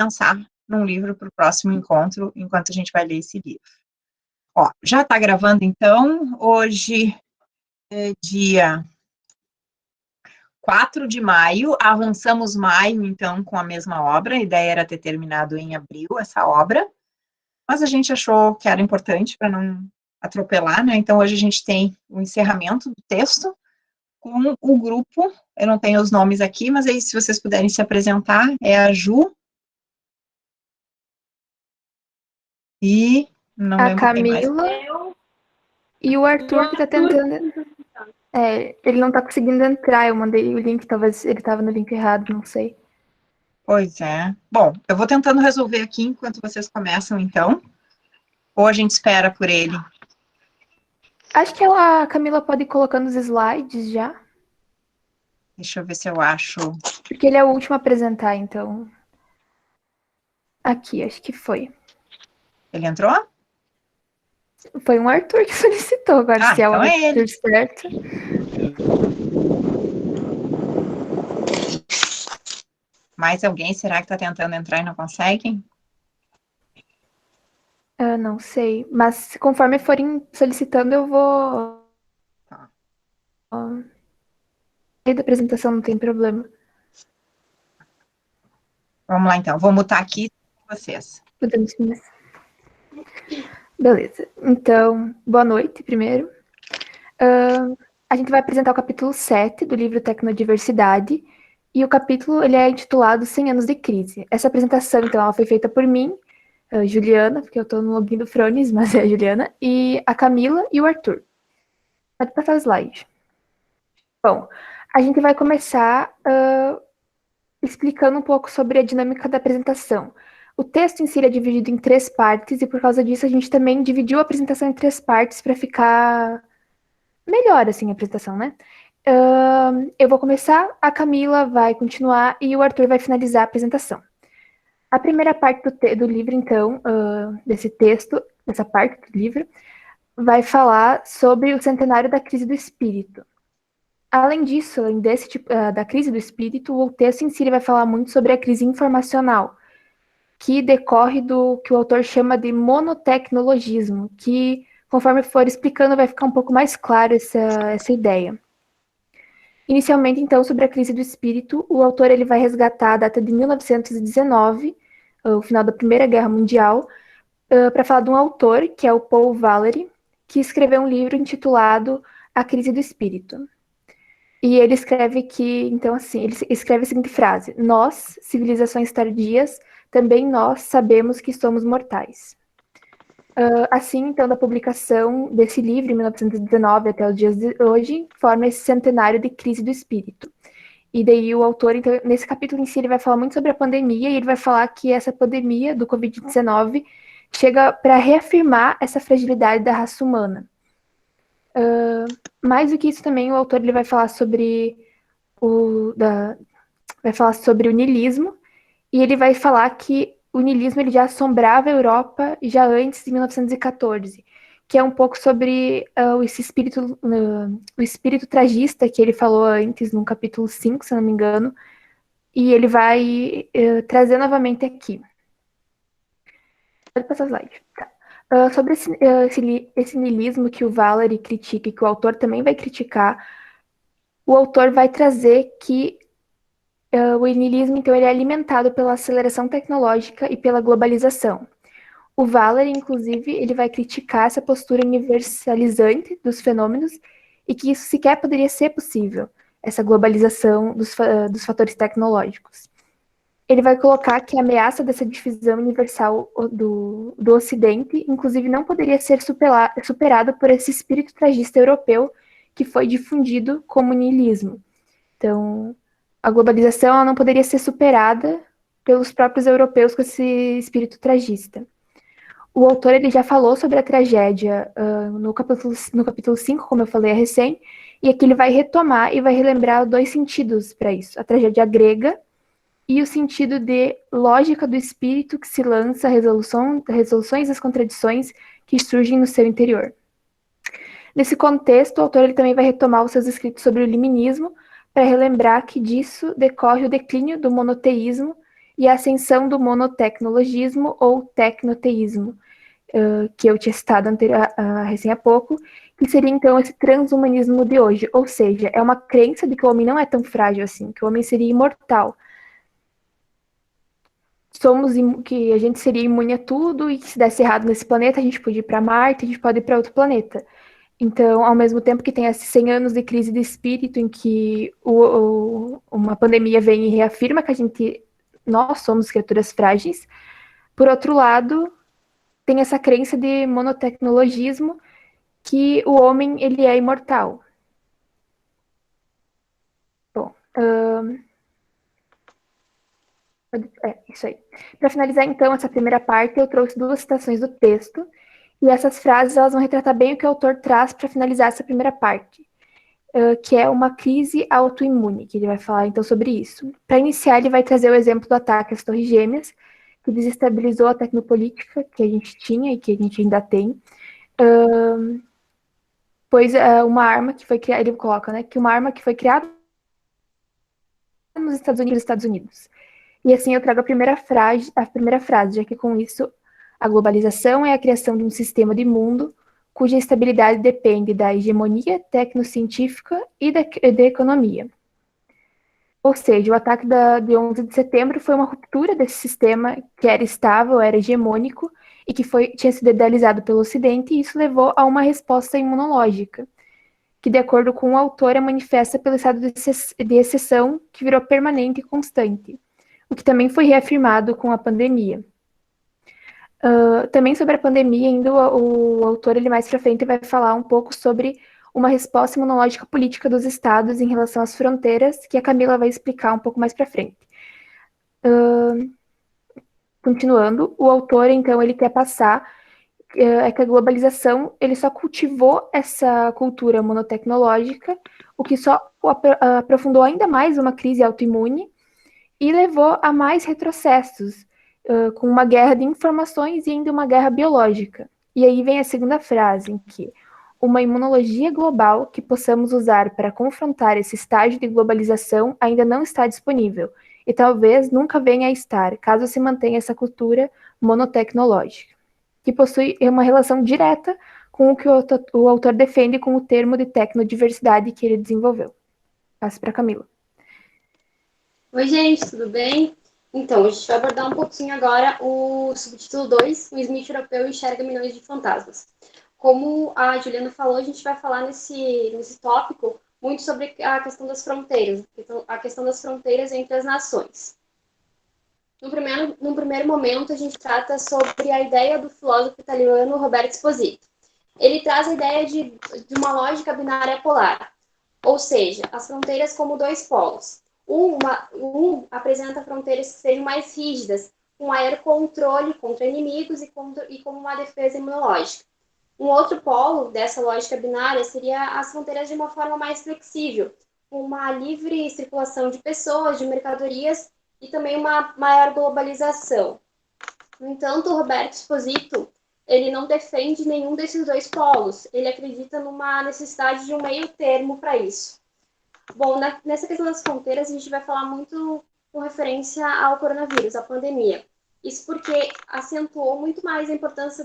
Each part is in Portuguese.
pensar num livro para o próximo encontro, enquanto a gente vai ler esse livro. Ó, já está gravando, então, hoje é dia 4 de maio, avançamos maio, então, com a mesma obra, a ideia era ter terminado em abril essa obra, mas a gente achou que era importante para não atropelar, né? Então, hoje a gente tem o encerramento do texto com o grupo, eu não tenho os nomes aqui, mas aí, se vocês puderem se apresentar, é a Ju e não a lembro quem mais. Camila e o Arthur que tá tentando. Ele não tá conseguindo entrar. Eu mandei o link, talvez ele tava no link errado, não sei. Pois é. Bom, eu vou tentando resolver aqui enquanto vocês começam, então. Ou a gente espera por ele. Acho que a Camila pode ir colocando os slides já. Deixa eu ver se eu acho. Porque ele é o último a apresentar, então. Aqui, acho que foi. Ele entrou? Foi um Arthur que solicitou, agora se é o então é Arthur ele. certo. Mais alguém, será que está tentando entrar e não consegue? Eu não sei. Mas conforme forem solicitando, eu vou. Tá. Da apresentação não tem problema. Vamos lá, então. Vou mutar aqui com vocês. Podemos começar. Beleza. Então, boa noite, primeiro. A gente vai apresentar o capítulo 7 do livro Tecnodiversidade. E o capítulo ele é intitulado 100 anos de crise. Essa apresentação, então, ela foi feita por mim, Juliana, porque eu estou no login do Frones, mas é a Juliana, e a Camila e o Arthur. Pode passar o slide. Bom, a gente vai começar explicando um pouco sobre a dinâmica da apresentação. O texto em si é dividido em 3 partes, e por causa disso a gente também dividiu a apresentação em 3 partes para ficar melhor, assim, a apresentação, né? Eu vou começar, a Camila vai continuar e o Arthur vai finalizar a apresentação. A primeira parte do livro, então, desse texto, dessa parte do livro, vai falar sobre o centenário da crise do espírito. Além disso, além desse tipo, da crise do espírito, o texto em si vai falar muito sobre a crise informacional, que decorre do que o autor chama de monotecnologismo, que, conforme for explicando, vai ficar um pouco mais claro essa ideia. Inicialmente, então, sobre a crise do espírito, o autor ele vai resgatar a data de 1919, o final da Primeira Guerra Mundial, para falar de um autor, que é o Paul Valery, que escreveu um livro intitulado A Crise do Espírito. E ele escreve que, então, assim, ele escreve a seguinte frase: nós, civilizações tardias, também nós sabemos que somos mortais. Assim, então, da publicação desse livro, em 1919 até os dias de hoje, forma esse centenário de crise do espírito. E daí o autor, então, nesse capítulo em si, ele vai falar muito sobre a pandemia, e ele vai falar que essa pandemia do Covid-19 chega para reafirmar essa fragilidade da raça humana. Mais do que isso também, o autor ele vai falar sobre o niilismo, e ele vai falar que o niilismo ele já assombrava a Europa já antes de 1914, que é um pouco sobre o espírito tragista que ele falou antes, no capítulo 5, se não me engano, e ele vai trazer novamente aqui. Pode passar o slide. Tá. Sobre esse niilismo que o Valery critica e que o autor também vai criticar, o autor vai trazer que o niilismo, então, ele é alimentado pela aceleração tecnológica e pela globalização. O Valery, inclusive, ele vai criticar essa postura universalizante dos fenômenos e que isso sequer poderia ser possível, essa globalização dos fatores tecnológicos. Ele vai colocar que a ameaça dessa divisão universal do Ocidente, inclusive, não poderia ser superada por esse espírito tragista europeu que foi difundido como niilismo. Então, a globalização ela não poderia ser superada pelos próprios europeus com esse espírito tragista. O autor ele já falou sobre a tragédia no capítulo 5, como eu falei, recém, e aqui ele vai retomar e vai relembrar 2 sentidos para isso. A tragédia grega e o sentido de lógica do espírito que se lança a resoluções das contradições que surgem no seu interior. Nesse contexto, o autor ele também vai retomar os seus escritos sobre o iluminismo para relembrar que disso decorre o declínio do monoteísmo e a ascensão do monotecnologismo ou tecnoteísmo, que eu tinha citado recém há pouco, que seria então esse transhumanismo de hoje, ou seja, é uma crença de que o homem não é tão frágil assim, que o homem seria imortal. Que a gente seria imune a tudo e que se desse errado nesse planeta, a gente podia ir para Marte, a gente pode ir para outro planeta. Então, ao mesmo tempo que tem esses 100 anos de crise de espírito em que uma pandemia vem e reafirma que nós somos criaturas frágeis, por outro lado, tem essa crença de monotecnologismo que o homem ele é imortal. Bom, isso aí. Para finalizar, então, essa primeira parte, eu trouxe 2 citações do texto, e essas frases elas vão retratar bem o que o autor traz para finalizar essa primeira parte, que é uma crise autoimune, que ele vai falar então sobre isso. Para iniciar, ele vai trazer o exemplo do ataque às Torres Gêmeas, que desestabilizou a tecnopolítica que a gente tinha e que a gente ainda tem, pois uma arma que foi criada, ele coloca, né, que uma arma que foi criada nos Estados Unidos. E assim eu trago a primeira frase, já que com isso a globalização é a criação de um sistema de mundo cuja estabilidade depende da hegemonia tecnocientífica e da economia. Ou seja, o ataque de 11 de setembro foi uma ruptura desse sistema que era estável, era hegemônico e que tinha sido idealizado pelo Ocidente, e isso levou a uma resposta imunológica, que, de acordo com o autor, é manifesta pelo estado de exceção que virou permanente e constante, o que também foi reafirmado com a pandemia. Também sobre a pandemia, ainda o autor ele mais para frente vai falar um pouco sobre uma resposta imunológica política dos estados em relação às fronteiras, que a Camila vai explicar um pouco mais para frente. Continuando, o autor, então, ele quer passar que a globalização ele só cultivou essa cultura monotecnológica, o que só aprofundou ainda mais uma crise autoimune e levou a mais retrocessos, com uma guerra de informações e ainda uma guerra biológica. E aí vem a segunda frase, em que uma imunologia global que possamos usar para confrontar esse estágio de globalização ainda não está disponível, e talvez nunca venha a estar, caso se mantenha essa cultura monotecnológica, que possui uma relação direta com o que o autor defende com o termo de tecnodiversidade que ele desenvolveu. Passo para Camila. Oi, gente, tudo bem? Então, a gente vai abordar um pouquinho agora o subtítulo 2, o Smith europeu enxerga milhões de fantasmas. Como a Juliana falou, a gente vai falar nesse tópico muito sobre a questão das fronteiras, a questão das fronteiras entre as nações. No primeiro momento, a gente trata sobre a ideia do filósofo italiano Roberto Esposito. Ele traz a ideia de uma lógica binária polar, ou seja, as fronteiras como 2 polos. Um apresenta fronteiras que sejam mais rígidas, com maior controle contra inimigos e como uma defesa imunológica. Um outro polo dessa lógica binária seria as fronteiras de uma forma mais flexível, com uma livre circulação de pessoas, de mercadorias e também uma maior globalização. No entanto, o Roberto Esposito ele não defende nenhum desses 2 polos, ele acredita numa necessidade de um meio termo para isso. Bom, nessa questão das fronteiras, a gente vai falar muito com referência ao coronavírus, à pandemia. Isso porque acentuou muito mais a importância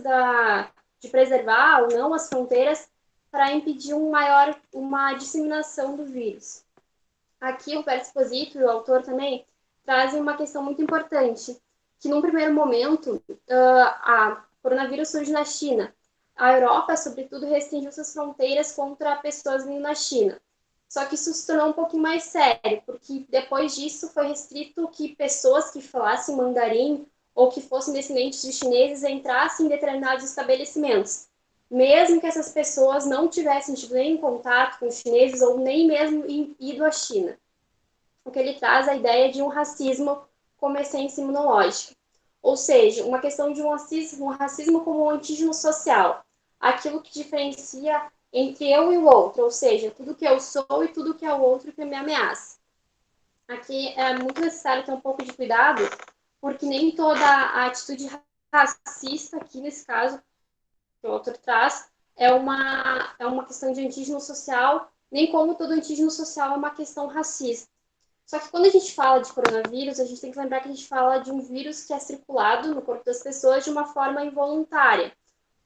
de preservar ou não as fronteiras para impedir uma disseminação do vírus. Aqui, o Roberto Esposito e o autor também trazem uma questão muito importante, que num primeiro momento, a coronavírus surge na China. A Europa, sobretudo, restringiu suas fronteiras contra pessoas vindo na China. Só que isso se tornou um pouquinho mais sério, porque depois disso foi restrito que pessoas que falassem mandarim ou que fossem descendentes de chineses entrassem em determinados estabelecimentos, mesmo que essas pessoas não tivessem tido nem contato com os chineses ou nem mesmo ido à China. O que ele traz a ideia de um racismo como essência imunológica. Ou seja, uma questão de um racismo como um antígeno social, aquilo que diferencia entre eu e o outro, ou seja, tudo que eu sou e tudo que é o outro que me ameaça. Aqui é muito necessário ter um pouco de cuidado, porque nem toda a atitude racista, aqui nesse caso, que o autor traz, é uma questão de antígeno social, nem como todo antígeno social é uma questão racista. Só que quando a gente fala de coronavírus, a gente tem que lembrar que a gente fala de um vírus que é circulado no corpo das pessoas de uma forma involuntária.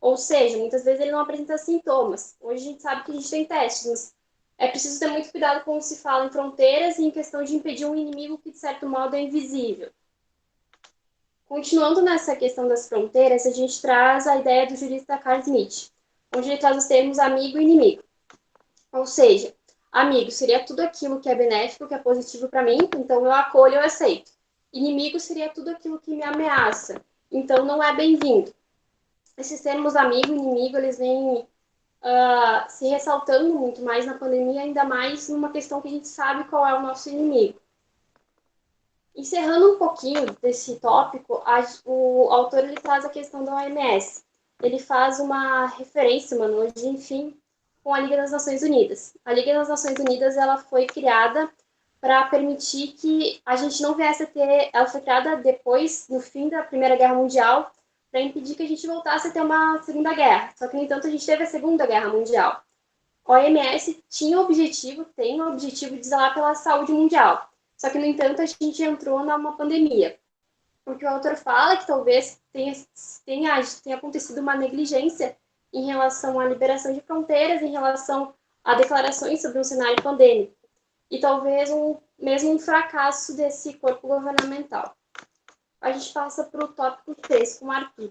Ou seja, muitas vezes ele não apresenta sintomas. Hoje a gente sabe que a gente tem testes, mas é preciso ter muito cuidado quando se fala em fronteiras e em questão de impedir um inimigo que, de certo modo, é invisível. Continuando nessa questão das fronteiras, a gente traz a ideia do jurista Carl Smith, onde ele traz os termos amigo e inimigo. Ou seja, amigo seria tudo aquilo que é benéfico, que é positivo para mim, então eu acolho, eu aceito. Inimigo seria tudo aquilo que me ameaça, então não é bem-vindo. Esses termos amigo e inimigo, eles vêm se ressaltando muito mais na pandemia, ainda mais numa questão que a gente sabe qual é o nosso inimigo. Encerrando um pouquinho desse tópico, o autor ele traz a questão da OMS. Ele faz uma referência, uma analogia, enfim, com a Liga das Nações Unidas. A Liga das Nações Unidas ela foi criada para permitir que a gente não viesse a ter... Ela foi criada depois, no fim da Primeira Guerra Mundial, para impedir que a gente voltasse a ter uma Segunda Guerra. Só que, no entanto, a gente teve a Segunda Guerra Mundial. A OMS tinha o objetivo, tem o objetivo de zelar pela saúde mundial. Só que, no entanto, a gente entrou numa pandemia. Porque o autor fala que talvez tenha acontecido uma negligência em relação à liberação de fronteiras, em relação a declarações sobre um cenário pandêmico. E talvez mesmo um fracasso desse corpo governamental. A gente passa para o tópico 3 com o Arthur.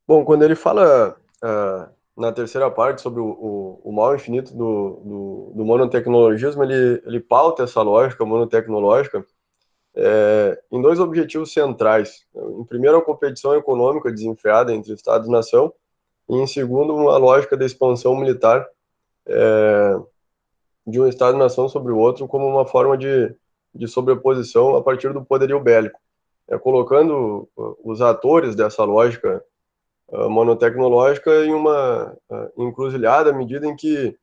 Bom, quando ele fala na terceira parte sobre o mal infinito do monotecnologismo, ele pauta essa lógica monotecnológica em dois objetivos centrais. Em primeiro, a competição econômica desenfreada entre Estados e nação, e em segundo, uma lógica da expansão militar de um Estado-nação sobre o outro como uma forma de sobreposição a partir do poderio bélico, colocando os atores dessa lógica monotecnológica em uma encruzilhada à medida em que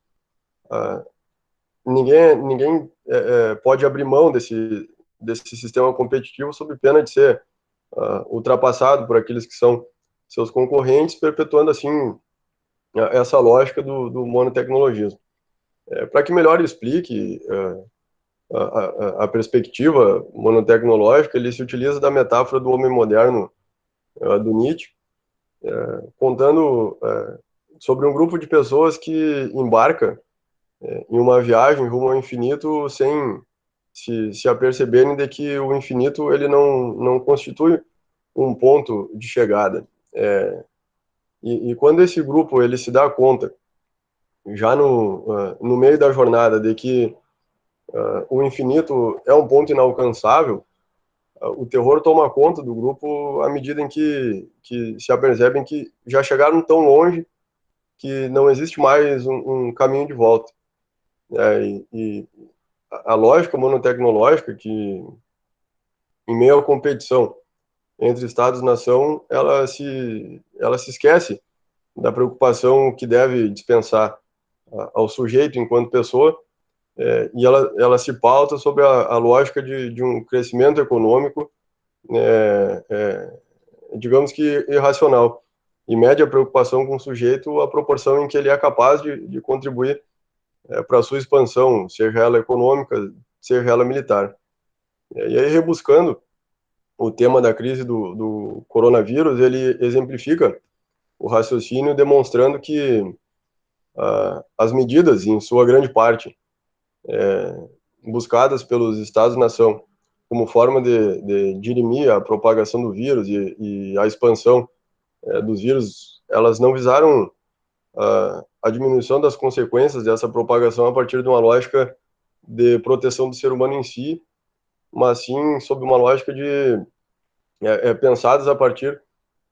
ninguém pode abrir mão desse sistema competitivo sob pena de ser ultrapassado por aqueles que são seus concorrentes, perpetuando assim essa lógica do monotecnologismo. Para que melhor explique a perspectiva monotecnológica, ele se utiliza da metáfora do homem moderno do Nietzsche, contando sobre um grupo de pessoas que embarca em uma viagem rumo ao infinito sem se aperceberem de que o infinito ele não constitui um ponto de chegada. E quando esse grupo ele se dá conta, já no meio da jornada, de que o infinito é um ponto inalcançável, o terror toma conta do grupo à medida em que se apercebem que já chegaram tão longe que não existe mais um caminho de volta. E a lógica monotecnológica, que em meio à competição entre Estados e nação, ela se esquece da preocupação que deve dispensar ao sujeito enquanto pessoa, e ela se pauta sobre a lógica de um crescimento econômico, digamos que irracional, e mede a preocupação com o sujeito à proporção em que ele é capaz de contribuir para a sua expansão, seja ela econômica, seja ela militar. E aí, rebuscando o tema da crise do coronavírus, ele exemplifica o raciocínio demonstrando que as medidas, em sua grande parte, buscadas pelos Estados-nação como forma de dirimir a propagação do vírus e a expansão dos vírus, elas não visaram a diminuição das consequências dessa propagação a partir de uma lógica de proteção do ser humano em si, mas sim sob uma lógica de pensadas a partir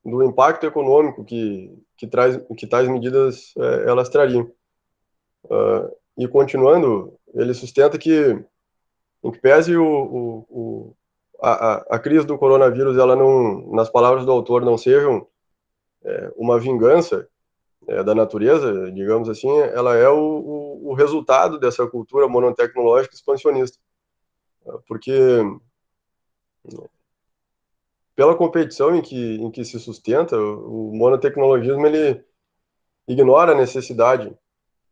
do impacto econômico que tais medidas elas trariam. E continuando, ele sustenta que, em que pese a crise do coronavírus, ela não, nas palavras do autor, não sejam uma vingança da natureza, digamos assim, ela é o resultado dessa cultura monotecnológica expansionista. Porque pela competição em que se sustenta, o monotecnologismo ele ignora a necessidade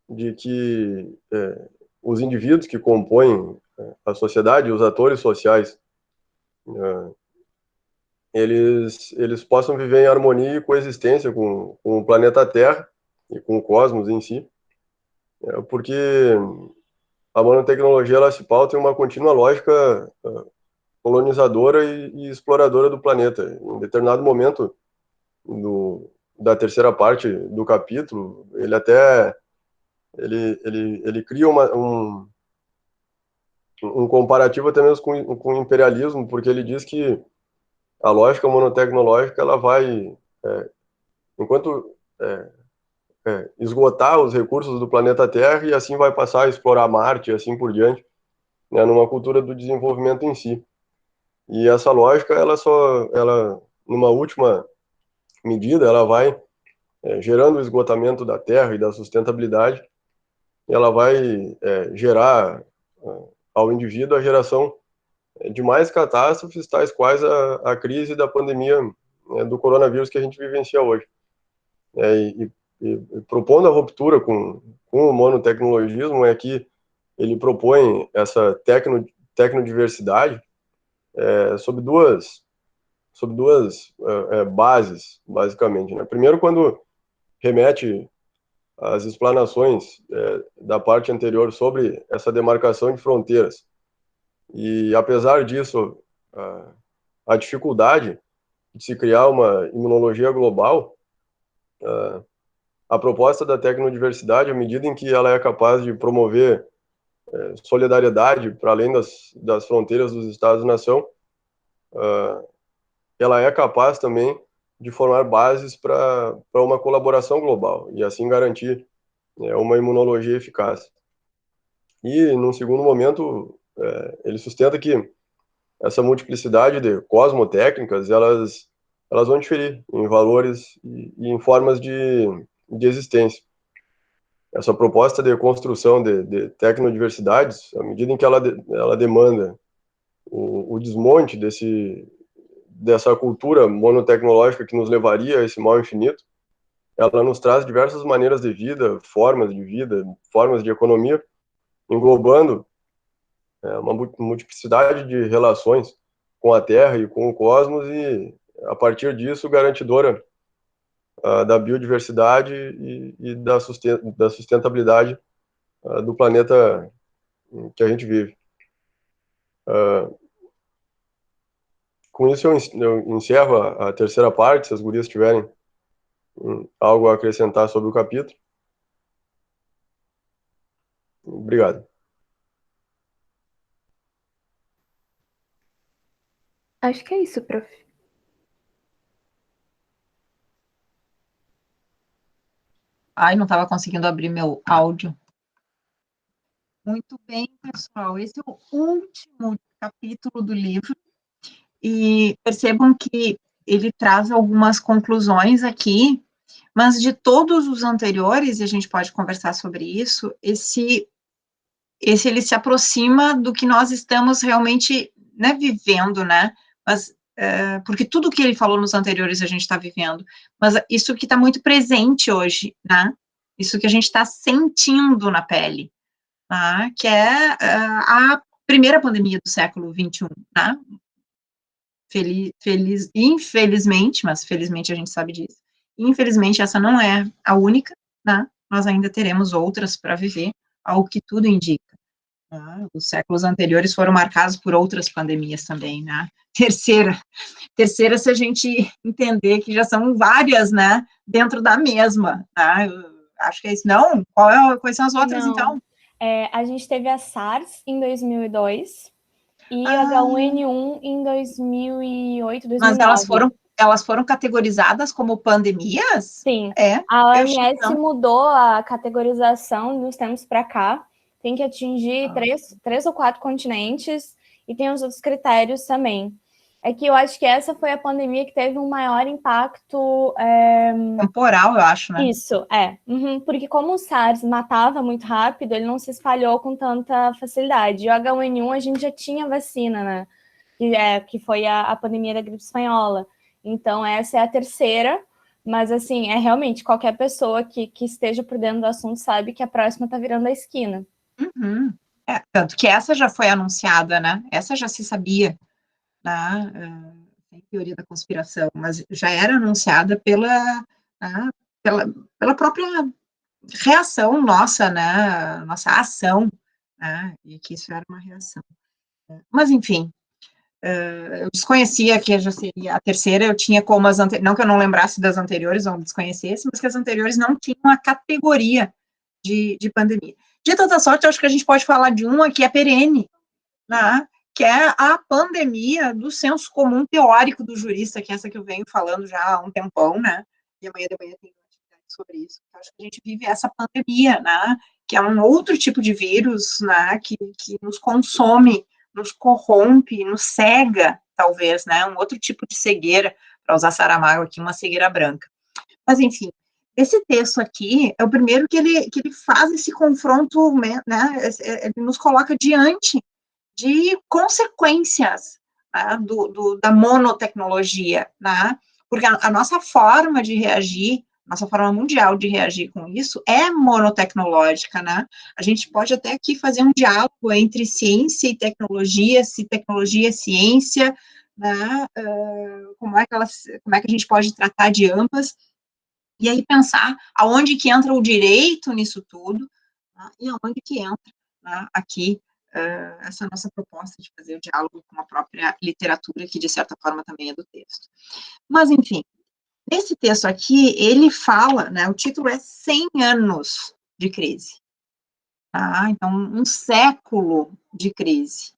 de que os indivíduos que compõem a sociedade, os atores sociais, eles possam viver em harmonia e coexistência com o planeta Terra e com o cosmos em si, porque a nanotecnologia ela se pauta em uma contínua lógica colonizadora e exploradora do planeta. Em determinado momento da terceira parte do capítulo, ele cria um comparativo até mesmo com o imperialismo, porque ele diz que a lógica monotecnológica ela vai, enquanto esgotar os recursos do planeta Terra e assim vai passar a explorar Marte e assim por diante, né, numa cultura do desenvolvimento em si. E essa lógica, ela numa última medida, ela vai gerando o esgotamento da Terra e da sustentabilidade, ela vai gerar ao indivíduo a geração de mais catástrofes, tais quais a crise da pandemia do coronavírus que a gente vivencia hoje. E propondo a ruptura com o monotecnologismo é que ele propõe essa tecnodiversidade sob duas bases, basicamente, né? Primeiro, quando remete às explanações da parte anterior sobre essa demarcação de fronteiras. E, apesar disso, a dificuldade de se criar uma imunologia global, a proposta da tecnodiversidade, à medida em que ela é capaz de promover solidariedade para além das fronteiras dos Estados-nação, ela é capaz também de formar bases para uma colaboração global e assim garantir uma imunologia eficaz. E, num segundo momento, ele sustenta que essa multiplicidade de cosmotécnicas, elas vão diferir em valores e em formas de existência. Essa proposta de construção de tecnodiversidades, à medida em que ela demanda o desmonte dessa cultura monotecnológica que nos levaria a esse mal infinito, ela nos traz diversas maneiras de vida, formas de economia, englobando uma multiplicidade de relações com a Terra e com o cosmos e, a partir disso, garantidora da biodiversidade e da sustentabilidade do planeta que a gente vive. Com isso, eu encerro a terceira parte, se as gurias tiverem algo a acrescentar sobre o capítulo. Obrigado. Acho que é isso, prof. Ai, não estava conseguindo abrir meu áudio. Muito bem, pessoal. Esse é o último capítulo do livro. E percebam que ele traz algumas conclusões aqui, mas de todos os anteriores, e a gente pode conversar sobre isso, esse ele se aproxima do que nós estamos realmente, né, vivendo, né? Mas porque tudo que ele falou nos anteriores a gente está vivendo, mas isso que está muito presente hoje, né? Isso que a gente está sentindo na pele, tá? Que é a primeira pandemia do século XXI, né? Infelizmente, mas felizmente a gente sabe disso. Infelizmente essa não é a única, né? Nós ainda teremos outras para viver, ao que tudo indica. Né? Os séculos anteriores foram marcados por outras pandemias também, né? Terceira, se a gente entender que já são várias, né? Dentro da mesma, né? Eu acho que é isso. Não? Quais são as outras, Não. então? A gente teve a SARS em 2002 e o H1N1 em 2008, 2009. Mas elas foram categorizadas como pandemias? Sim. É. A OMS mudou a categorização dos tempos para cá. Tem que atingir 3 ou 4 continentes e tem os outros critérios também. É que eu acho que essa foi a pandemia que teve um maior impacto... temporal, eu acho, né? Isso, porque como o SARS matava muito rápido, ele não se espalhou com tanta facilidade. E o H1N1 a gente já tinha vacina, né? Que foi a pandemia da gripe espanhola. Então, essa é a terceira, mas, assim, realmente qualquer pessoa que esteja por dentro do assunto sabe que a próxima está virando a esquina. Uhum. Tanto que essa já foi anunciada, né? Essa já se sabia, né? Tem teoria da conspiração, mas já era anunciada né, pela, pela própria reação nossa, né? Nossa ação, né? E que isso era uma reação. Mas, enfim, eu desconhecia que já seria a terceira, eu tinha como as anteriores, não que eu não lembrasse das anteriores, ou desconhecesse, mas que as anteriores não tinham a categoria de pandemia. De toda sorte, eu acho que a gente pode falar de uma que é perene, né, que é a pandemia do senso comum teórico do jurista, que é essa que eu venho falando já há um tempão, né, e amanhã de manhã tem uma atividade sobre isso. Eu acho que a gente vive essa pandemia, né, que é um outro tipo de vírus, né, que nos consome, nos corrompe, nos cega, talvez, né, um outro tipo de cegueira, para usar Saramago aqui, uma cegueira branca. Mas, enfim, esse texto aqui é o primeiro que ele faz esse confronto, né, ele nos coloca diante de consequências, né, da monotecnologia, né, porque a nossa forma de reagir, nossa forma mundial de reagir com isso é monotecnológica, né, a gente pode até aqui fazer um diálogo entre ciência e tecnologia, se tecnologia é ciência, né, como é que a gente pode tratar de ambas, e aí pensar aonde que entra o direito nisso tudo, né, e aonde que entra, né, aqui essa nossa proposta de fazer o diálogo com a própria literatura, que de certa forma também é do texto. Mas, enfim, esse texto aqui, ele fala, né, o título é 100 anos de crise, tá? Então, um século de crise,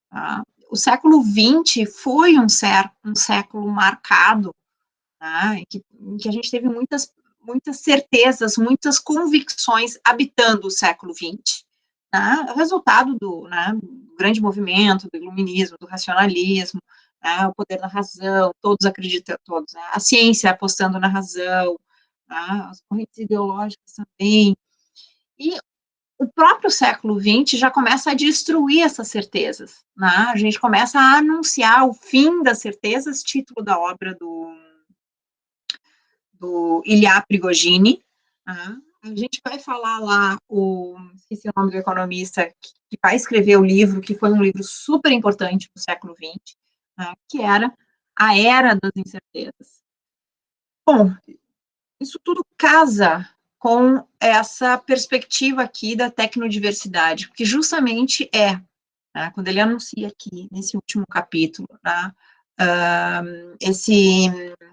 tá? O século XX foi um século marcado, tá? Em que a gente teve muitas certezas, muitas convicções habitando o século XX, né? Resultado do grande movimento, do iluminismo, do racionalismo, né? O poder da razão, todos acreditam, todos, né? A ciência apostando na razão, né? As correntes ideológicas também, e o próprio século XX já começa a destruir essas certezas, né? A gente começa a anunciar o fim das certezas, título da obra do Ilya Prigogine, tá? A gente vai falar lá, esqueci o nome do economista, que vai escrever o livro, que foi um livro super importante no século XX, tá? Que era A Era das Incertezas. Bom, isso tudo casa com essa perspectiva aqui da tecnodiversidade, que justamente né, quando ele anuncia aqui, nesse último capítulo, né,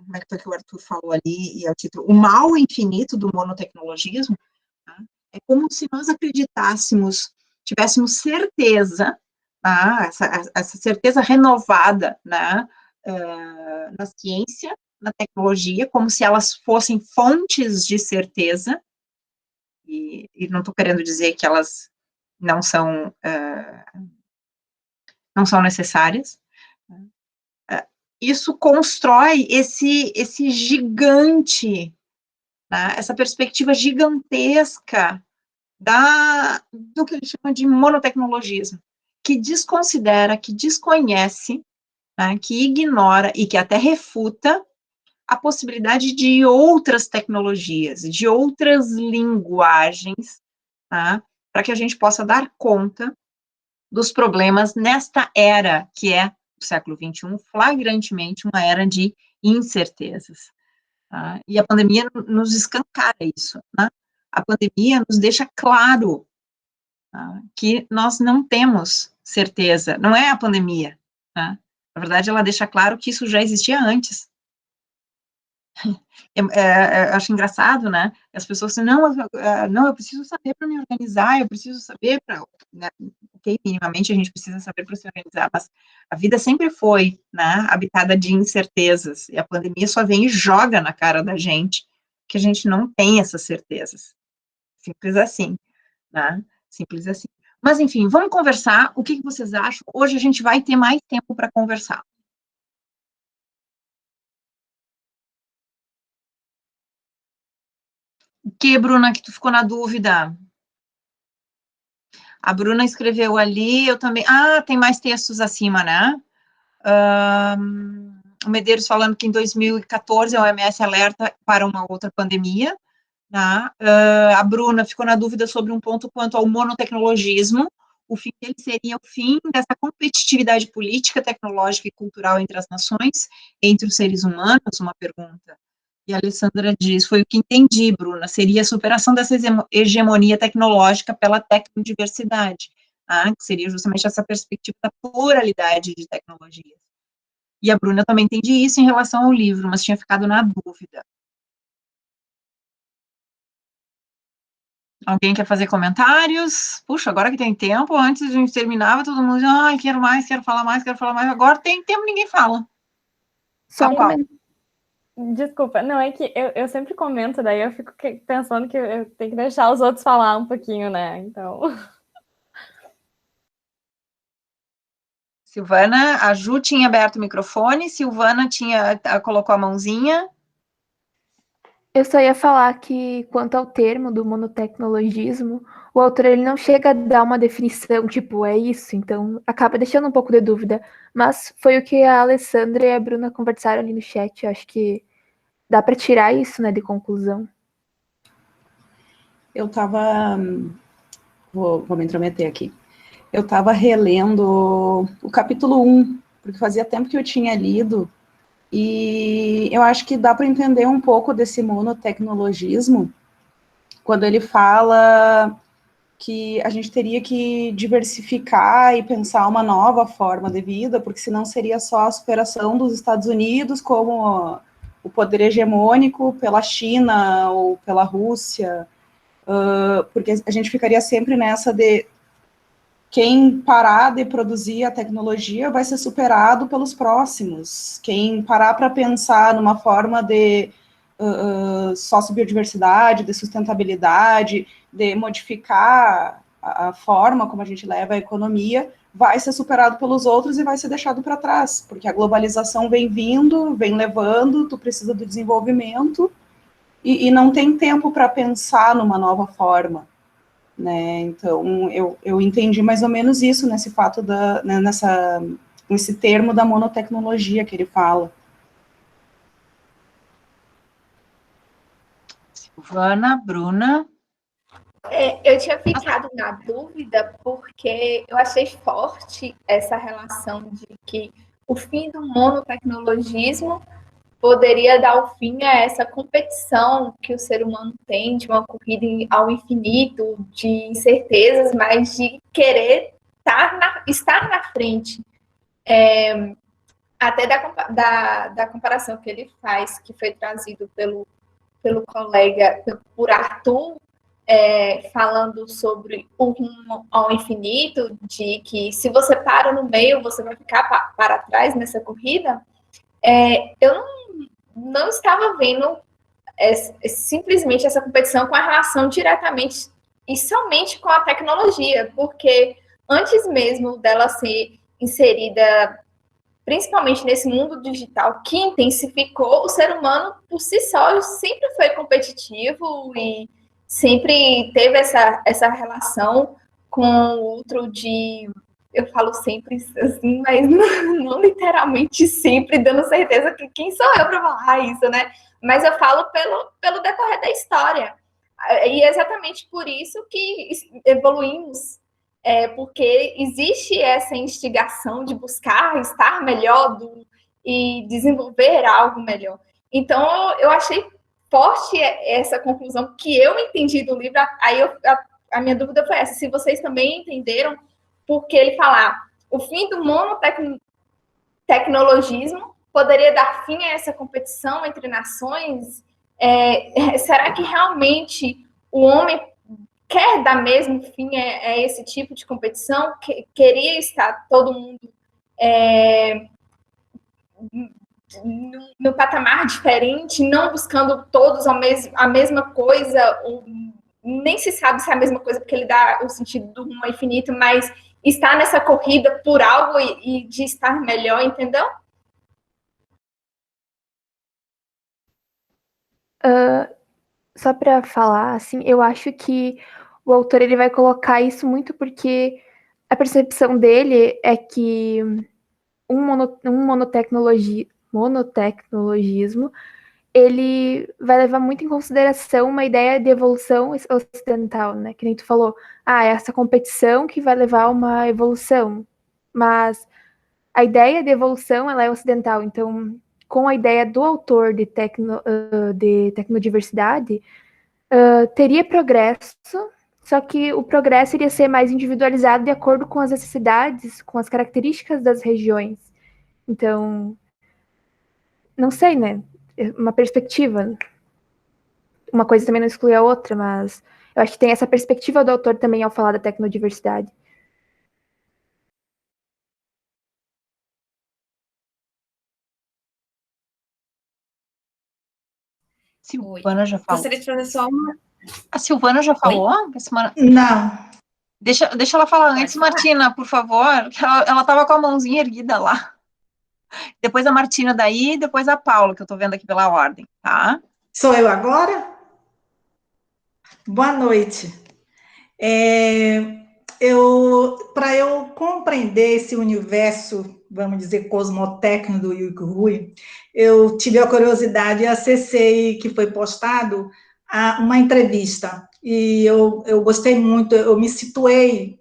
como é que foi que o Arthur falou ali, e é o título, o mal infinito do monotecnologismo, tá? É como se nós acreditássemos, tivéssemos certeza, tá? Essa certeza renovada, né, na ciência, na tecnologia, como se elas fossem fontes de certeza, e não estou querendo dizer que elas não são, não são necessárias, isso constrói esse gigante, né, essa perspectiva gigantesca do que ele chama de monotecnologismo, que desconsidera, que desconhece, né, que ignora e que até refuta a possibilidade de outras tecnologias, de outras linguagens, tá, para que a gente possa dar conta dos problemas nesta era que é o século XXI, flagrantemente uma era de incertezas. Tá? E a pandemia nos escancara isso. Né? A pandemia nos deixa claro, tá, que nós não temos certeza. Não é a pandemia. Tá? Na verdade, ela deixa claro que isso já existia antes. Acho engraçado, né? As pessoas dizem, não, eu preciso saber para me organizar, eu preciso saber para, né, ok, minimamente a gente precisa saber para se organizar, mas a vida sempre foi, né, habitada de incertezas, e a pandemia só vem e joga na cara da gente que a gente não tem essas certezas. Simples assim, né? Simples assim. Mas, enfim, vamos conversar. O que vocês acham? Hoje a gente vai ter mais tempo para conversar. O que, Bruna, que tu ficou na dúvida? A Bruna escreveu ali, eu também. Ah, tem mais textos acima, né? O Medeiros falando que em 2014 a OMS alerta para uma outra pandemia, Tá? A Bruna ficou na dúvida sobre um ponto quanto ao monotecnologismo. O fim dele seria o fim dessa competitividade política, tecnológica e cultural entre as nações, entre os seres humanos, uma pergunta. E a Alessandra diz, foi o que entendi, Bruna, seria a superação dessa hegemonia tecnológica pela tecnodiversidade, tá? Que seria justamente essa perspectiva da pluralidade de tecnologias. E a Bruna também entende isso em relação ao livro, mas tinha ficado na dúvida. Alguém quer fazer comentários? Puxa, agora que tem tempo, antes a gente terminava, todo mundo dizia, ai, quero mais, quero falar mais, quero falar mais. Agora tem tempo, ninguém fala. Só Tá um bom. comentário. Desculpa, não, é que eu sempre comento, daí eu fico pensando que eu tenho que deixar os outros falar um pouquinho, né? Então. Silvana, a Ju tinha aberto o microfone, Silvana colocou a mãozinha. Eu só ia falar que, quanto ao termo do monotecnologismo, o autor ele não chega a dar uma definição, tipo, é isso, então acaba deixando um pouco de dúvida. Mas foi o que a Alessandra e a Bruna conversaram ali no chat, eu acho que dá para tirar isso, né, de conclusão. Eu estava... Vou me intrometer aqui. Eu estava relendo o capítulo 1, porque fazia tempo que eu tinha lido, e eu acho que dá para entender um pouco desse monotecnologismo, quando ele fala que a gente teria que diversificar e pensar uma nova forma de vida, porque senão seria só a superação dos Estados Unidos como o poder hegemônico pela China ou pela Rússia, porque a gente ficaria sempre nessa de quem parar de produzir a tecnologia vai ser superado pelos próximos. Quem parar para pensar numa forma de sociobiodiversidade, de sustentabilidade, de modificar a forma como a gente leva a economia, vai ser superado pelos outros e vai ser deixado para trás, porque a globalização vem vindo, vem levando, tu precisa do desenvolvimento, e não tem tempo para pensar numa nova forma. Né? Então, eu entendi mais ou menos isso nesse fato nesse termo da monotecnologia que ele fala. Silvana, Bruna. Eu tinha ficado na dúvida porque eu achei forte essa relação de que o fim do monotecnologismo poderia dar o fim a essa competição que o ser humano tem, de uma corrida ao infinito, de incertezas, mas de querer estar na frente. Até da comparação que ele faz, que foi trazido pelo colega, por Arthur, falando sobre o rumo ao infinito, de que se você para no meio, você vai ficar para trás nessa corrida. Eu não estava vendo simplesmente essa competição com a relação diretamente e somente com a tecnologia, porque antes mesmo dela ser inserida, principalmente nesse mundo digital que intensificou, o ser humano por si só sempre foi competitivo e sempre teve essa relação com o outro de... Eu falo sempre assim, mas não literalmente sempre, dando certeza que quem sou eu para falar isso, né? Mas eu falo pelo decorrer da história. E é exatamente por isso que evoluímos, porque existe essa instigação de buscar estar melhor e desenvolver algo melhor. Então, eu achei forte essa conclusão que eu entendi do livro. Aí a minha dúvida foi essa, se vocês também entenderam, porque ele fala, o fim do monotecnologismo poderia dar fim a essa competição entre nações? Será que realmente o homem quer dar mesmo fim a esse tipo de competição? Queria estar todo mundo no patamar diferente, não buscando todos a mesma coisa, ou nem se sabe se é a mesma coisa, porque ele dá o sentido do rumo ao infinito, mas estar nessa corrida por algo e de estar melhor, entendeu? Só para falar, assim, eu acho que o autor ele vai colocar isso muito porque a percepção dele é que um monotecnologismo ele vai levar muito em consideração uma ideia de evolução ocidental, né? Que nem tu falou, essa competição que vai levar a uma evolução. Mas a ideia de evolução, ela é ocidental. Então, com a ideia do autor de tecnodiversidade, teria progresso, só que o progresso iria ser mais individualizado de acordo com as necessidades, com as características das regiões. Então, não sei, né? Uma perspectiva. Uma coisa também não exclui a outra, mas eu acho que tem essa perspectiva do autor também ao falar da tecnodiversidade. Silvana já falou. Gostaria de fazer só uma... A Silvana já falou? Não. Deixa ela falar antes, Martina, por favor. Ela estava com a mãozinha erguida lá. Depois a Martina daí, depois a Paula, que eu estou vendo aqui pela ordem, tá? Sou eu agora? Boa noite. Para eu compreender esse universo, vamos dizer, cosmotécnico do Yu Ku Hui, eu tive a curiosidade e acessei, que foi postado, uma entrevista. E eu gostei muito, eu me situei,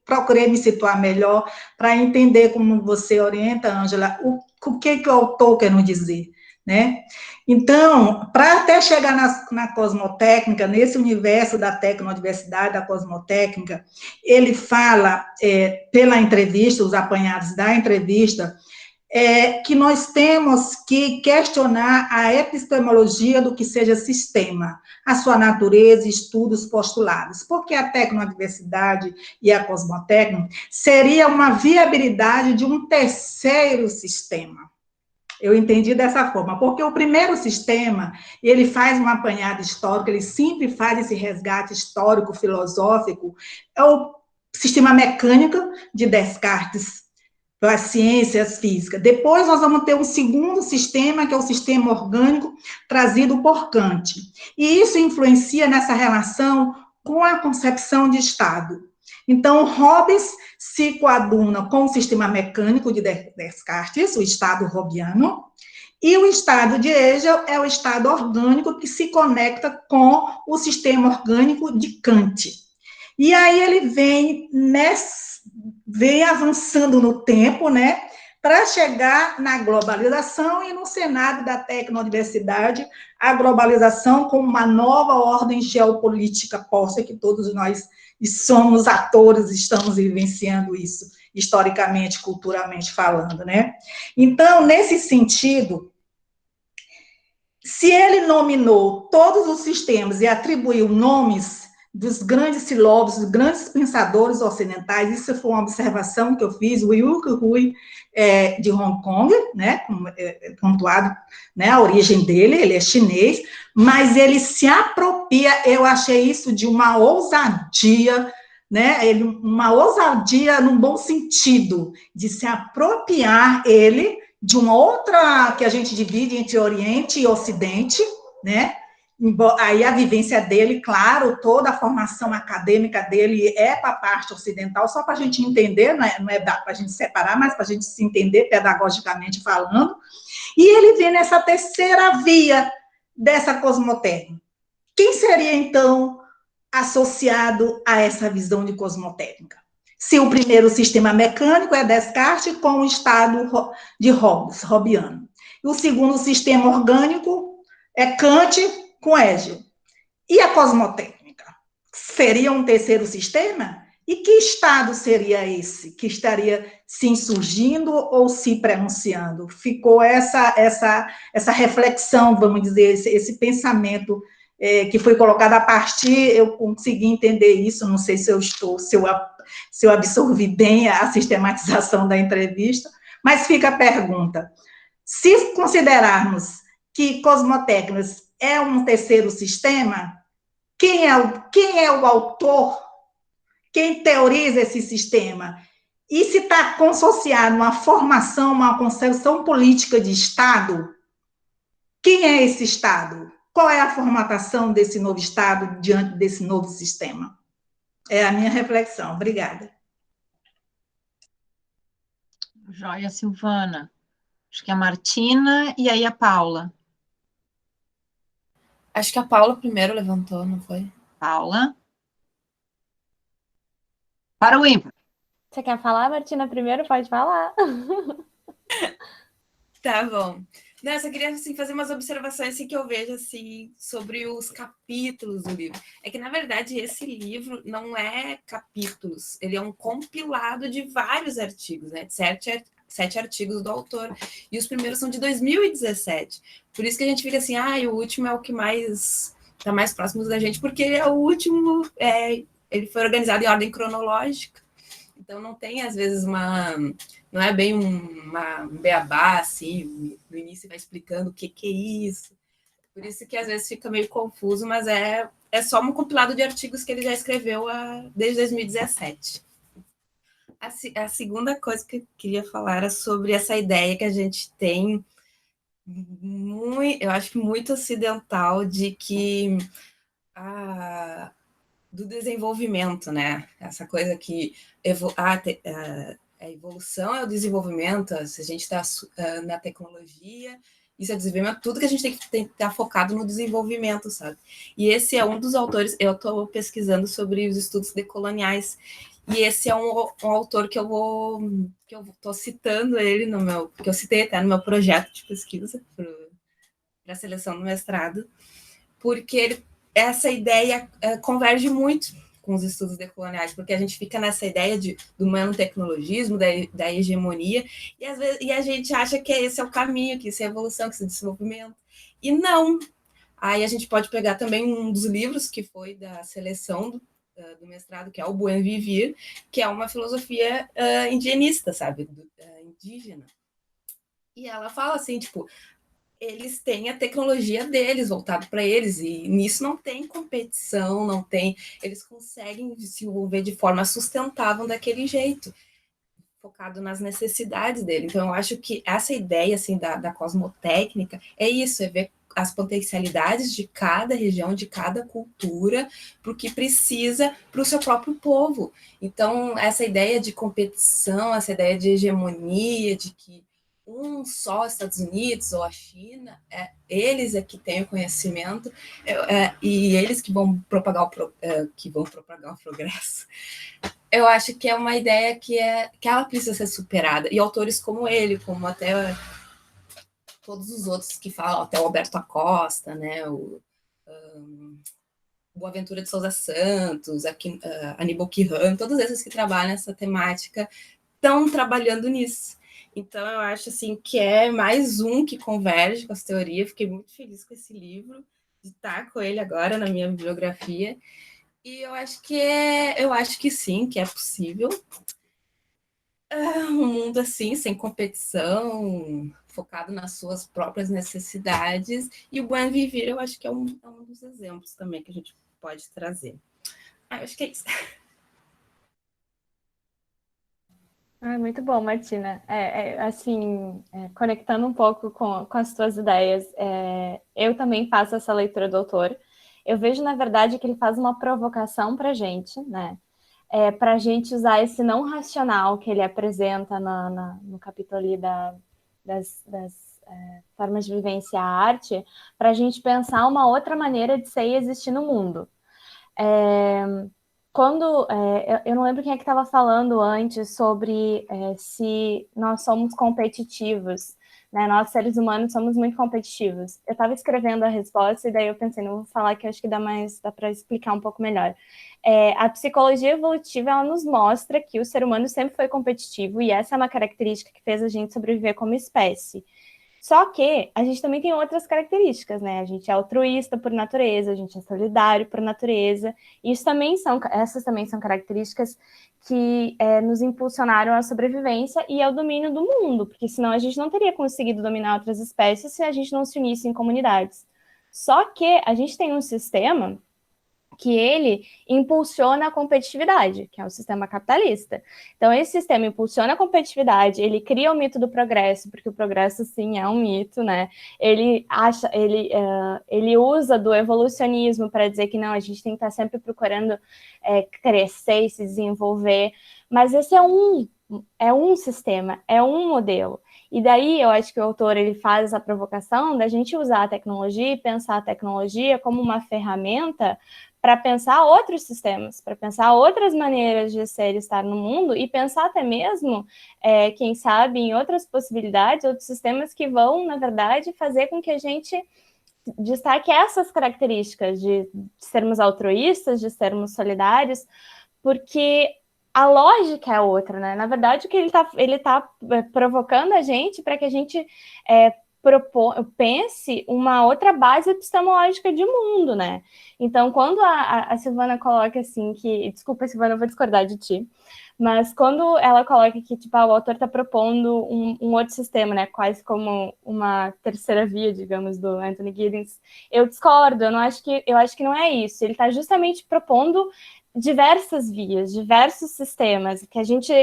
procurei me situar melhor para entender como você orienta, Ângela, o que o autor quer nos dizer, né? Então, para até chegar na cosmotécnica, nesse universo da tecnodiversidade, da cosmotécnica, ele fala, pela entrevista, os apanhados da entrevista, que nós temos que questionar a epistemologia do que seja sistema, a sua natureza, estudos postulados, porque a tecnodiversidade e a cosmotécnica seria uma viabilidade de um terceiro sistema. Eu entendi dessa forma, porque o primeiro sistema, ele faz um apanhado histórico, ele sempre faz esse resgate histórico, filosófico, é o sistema mecânico de Descartes, para as ciências físicas. Depois nós vamos ter um segundo sistema, que é o sistema orgânico, trazido por Kant. E isso influencia nessa relação com a concepção de Estado. Então, Hobbes se coaduna com o sistema mecânico de Descartes, o Estado hobbiano, e o Estado de Hegel é o Estado orgânico que se conecta com o sistema orgânico de Kant. E aí ele vem avançando no tempo, né, para chegar na globalização e no cenário da tecnodiversidade, a globalização como uma nova ordem geopolítica posta, que todos nós somos atores, estamos vivenciando isso, historicamente, culturalmente falando, né? Então, nesse sentido, se ele nominou todos os sistemas e atribuiu nomes dos grandes filósofos, dos grandes pensadores ocidentais, isso foi uma observação que eu fiz, o Yu Ku Hui de Hong Kong, né, pontuado, né, a origem dele, ele é chinês, mas ele se apropria, eu achei isso de uma ousadia, né, uma ousadia num bom sentido, de se apropriar ele de uma outra, que a gente divide entre Oriente e Ocidente, né, aí a vivência dele, claro, toda a formação acadêmica dele é para a parte ocidental, só para a gente entender, não é para a gente separar, mas para a gente se entender pedagogicamente falando, e ele vem nessa terceira via dessa cosmotécnica. Quem seria, então, associado a essa visão de cosmotécnica? Se o primeiro sistema mecânico é Descartes com o estado de Hobbes, hobbiano, e o segundo sistema orgânico é Kant com Hegel. E a cosmotécnica? Seria um terceiro sistema? E que estado seria esse que estaria se insurgindo ou se pronunciando? Ficou essa reflexão, vamos dizer, esse pensamento que foi colocado a partir, eu consegui entender isso, não sei se eu absorvi bem a sistematização da entrevista, mas fica a pergunta. Se considerarmos que cosmotécnicas é um terceiro sistema, quem é o autor, quem teoriza esse sistema? E se está consociado uma formação, uma concepção política de Estado, quem é esse Estado? Qual é a formatação desse novo Estado diante desse novo sistema? É a minha reflexão. Obrigada. Joia, Silvana. Acho que a Martina e aí a Paula. Acho que a Paula primeiro levantou, não foi? Paula. Para o ímpar. Você quer falar, Martina, primeiro? Pode falar. Tá bom. Não, eu só queria assim, fazer umas observações assim, que eu vejo assim, sobre os capítulos do livro. É que, na verdade, esse livro não é capítulos, ele é um compilado de vários artigos, né? De sete artigos do autor. E os primeiros são de 2017. Por isso que a gente fica assim, o último é o que mais está mais próximo da gente, porque ele é o último, ele foi organizado em ordem cronológica. Então não tem, às vezes, não é bem um beabá, assim, no início vai explicando o que é isso. Por isso que às vezes fica meio confuso, mas é só um compilado de artigos que ele já escreveu desde 2017. A segunda coisa que eu queria falar era sobre essa ideia que a gente tem, eu acho que muito ocidental, de que do desenvolvimento, né? Essa coisa que a evolução é o desenvolvimento, se a gente está na tecnologia, isso é desenvolvimento, tudo que a gente tem que estar focado no desenvolvimento, sabe? E esse é um dos autores, eu estou pesquisando sobre os estudos decoloniais, e esse é um autor que eu estou citando ele que eu citei até no meu projeto de pesquisa para a seleção do mestrado, porque essa ideia converge muito com os estudos decoloniais, porque a gente fica nessa ideia do nanotecnologismo, da hegemonia, e a gente acha que esse é o caminho, que isso é evolução, que isso é desenvolvimento. E não. Aí a gente pode pegar também um dos livros que foi da seleção do mestrado, que é o Buen Vivir, que é uma filosofia indigenista, sabe? Indígena. E ela fala assim, tipo, eles têm a tecnologia deles, voltado para eles, e nisso não tem competição, não tem... Eles conseguem se envolver de forma sustentável daquele jeito, focado nas necessidades dele. Então, eu acho que essa ideia, assim, da cosmotécnica é isso, é ver as potencialidades de cada região, de cada cultura, para o que precisa para o seu próprio povo. Então, essa ideia de competição, essa ideia de hegemonia, de que só os Estados Unidos ou a China, eles é que têm o conhecimento, e eles que vão propagar o progresso. Eu acho que é uma ideia que ela precisa ser superada. E autores como ele, como até todos os outros que falam, até o Alberto Acosta, né, o Boaventura de Souza Santos, Aníbal Quirrano, todos esses que trabalham nessa temática estão trabalhando nisso. Então, eu acho assim, que é mais um que converge com as teorias. Fiquei muito feliz com esse livro, de estar com ele agora na minha bibliografia. E eu acho que sim, que é possível. Um mundo assim, sem competição, focado nas suas próprias necessidades. E o Buen Vivir, eu acho que é um dos exemplos também que a gente pode trazer. Eu acho que é isso. Muito bom, Martina. Assim, conectando um pouco com as tuas ideias, eu também faço essa leitura do autor. Eu vejo, na verdade, que ele faz uma provocação para a gente, né? Para a gente usar esse não racional que ele apresenta no capítulo ali das formas de vivenciar a arte, para a gente pensar uma outra maneira de ser e existir no mundo. Eu não lembro quem é que estava falando antes sobre se nós somos competitivos, né? Nós, seres humanos, somos muito competitivos. Eu estava escrevendo a resposta e daí eu pensei, não vou falar, que eu acho que dá para explicar um pouco melhor. A psicologia evolutiva, ela nos mostra que o ser humano sempre foi competitivo e essa é uma característica que fez a gente sobreviver como espécie. Só que a gente também tem outras características, né? A gente é altruísta por natureza, a gente é solidário por natureza. E essas também são características que nos impulsionaram à sobrevivência e ao domínio do mundo, porque senão a gente não teria conseguido dominar outras espécies se a gente não se unisse em comunidades. Só que a gente tem um sistema que ele impulsiona a competitividade, que é o sistema capitalista. Então, esse sistema impulsiona a competitividade, ele cria o mito do progresso, porque o progresso, sim, é um mito, né? Ele usa do evolucionismo para dizer que não, a gente tem que estar sempre procurando crescer e se desenvolver, mas esse é um sistema, é um modelo. E daí eu acho que o autor ele faz essa provocação da gente usar a tecnologia e pensar a tecnologia como uma ferramenta para pensar outros sistemas, para pensar outras maneiras de ser e estar no mundo e pensar até mesmo, quem sabe, em outras possibilidades, outros sistemas que vão, na verdade, fazer com que a gente destaque essas características de sermos altruístas, de sermos solidários, porque a lógica é outra, né? Na verdade, o que ele tá provocando a gente para que a gente pense uma outra base epistemológica de mundo, né? Então, quando a Silvana coloca assim que... Desculpa, Silvana, eu vou discordar de ti. Mas quando ela coloca que tipo, o autor está propondo um outro sistema, né? Quase como uma terceira via, digamos, do Anthony Giddens, eu discordo, eu acho que não é isso. Ele está justamente propondo diversas vias, diversos sistemas, que a gente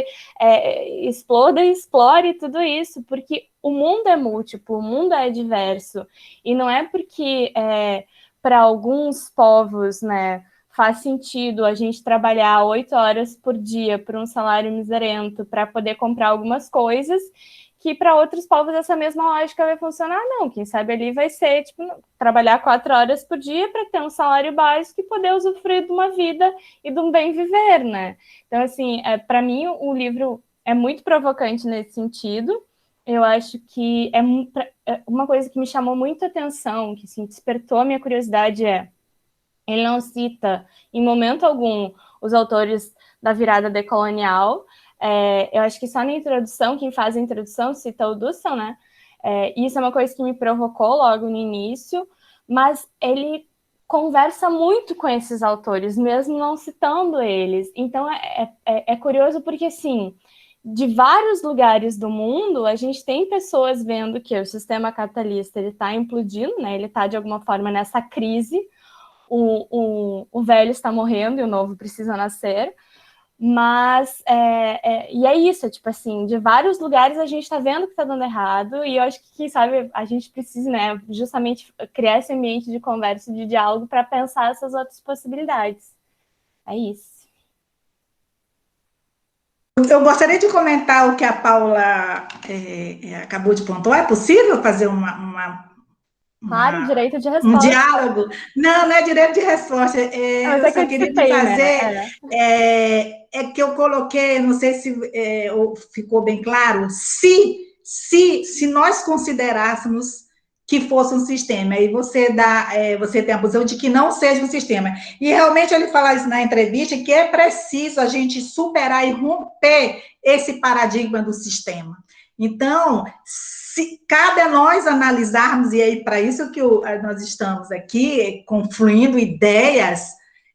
exploda e explore tudo isso, porque o mundo é múltiplo, o mundo é diverso, e não é porque para alguns povos, né, faz sentido a gente trabalhar 8 horas por dia por um salário miserento para poder comprar algumas coisas, que para outros povos essa mesma lógica vai funcionar, não. Quem sabe ali vai ser, tipo, trabalhar 4 horas por dia para ter um salário básico e poder usufruir de uma vida e de um bem viver, né? Então, assim, para mim o livro é muito provocante nesse sentido. Eu acho que uma coisa que me chamou muito a atenção, que assim, despertou a minha curiosidade ele não cita, em momento algum, os autores da virada decolonial. Eu acho que só na introdução, quem faz a introdução cita o Dussel, né? Isso é uma coisa que me provocou logo no início, mas ele conversa muito com esses autores, mesmo não citando eles. Então, é curioso porque, assim, de vários lugares do mundo, a gente tem pessoas vendo que o sistema capitalista está implodindo, né? Ele está, de alguma forma, nessa crise. O velho está morrendo e o novo precisa nascer, mas e é isso, tipo assim, de vários lugares a gente está vendo que está dando errado, e eu acho que, quem sabe, a gente precisa, né, justamente criar esse ambiente de conversa e de diálogo para pensar essas outras possibilidades. É isso. Eu gostaria de comentar o que a Paula acabou de pontuar. É possível fazer Claro, direito de um resposta. diálogo? Não é direito de resposta. Mas Eu só queria te fazer. né? Que eu coloquei, não sei se ficou bem claro, se nós considerássemos que fosse um sistema, e você tem a posição de que não seja um sistema. E realmente ele fala isso na entrevista, que é preciso a gente superar e romper esse paradigma do sistema. Então, cabe a nós analisarmos, e é para isso que nós estamos aqui, confluindo ideias.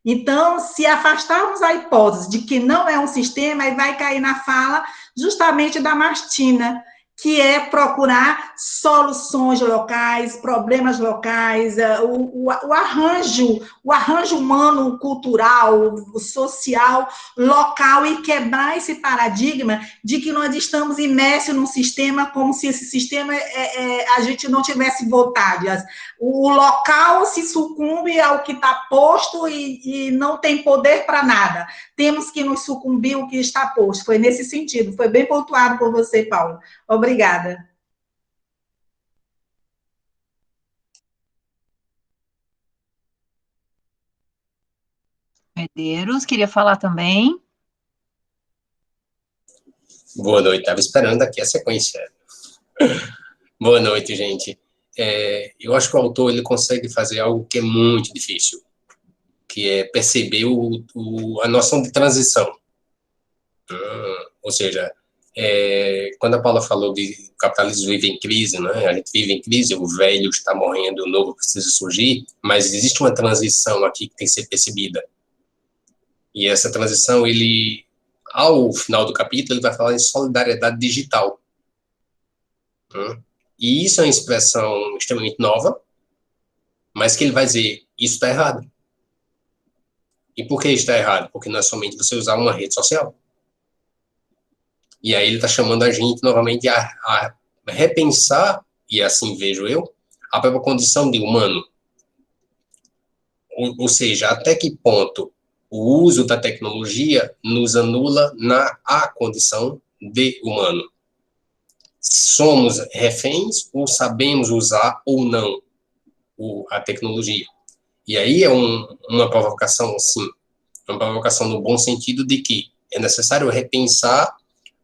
Então, se afastarmos a hipótese de que não é um sistema, aí vai cair na fala justamente da Martina, que é procurar soluções locais, problemas locais, o arranjo humano, cultural, social, local, e quebrar esse paradigma de que nós estamos imersos num sistema como se esse sistema a gente não tivesse vontade. O local se sucumbe ao que está posto e não tem poder para nada. Temos que nos sucumbir ao que está posto. Foi nesse sentido, foi bem pontuado por você, Paulo. Obrigada. Medeiros, queria falar também. Boa noite, estava esperando aqui a sequência. Boa noite, gente. Eu acho que o autor ele consegue fazer algo que é muito difícil, que é perceber a noção de transição. Ou seja, quando a Paula falou de o capitalismo vive em crise, né? A gente vive em crise, o velho está morrendo, o novo precisa surgir, mas existe uma transição aqui que tem que ser percebida. E essa transição, ao final do capítulo, ele vai falar em solidariedade digital. E isso é uma expressão extremamente nova, mas que ele vai dizer, isso está errado. E por que está errado? Porque não é somente você usar uma rede social. E aí ele está chamando a gente, novamente, a repensar, e assim vejo eu, a própria condição de humano. Ou seja, até que ponto o uso da tecnologia nos anula a condição de humano. somos reféns ou sabemos usar ou não a tecnologia. E aí é uma provocação, sim, uma provocação no bom sentido de que é necessário repensar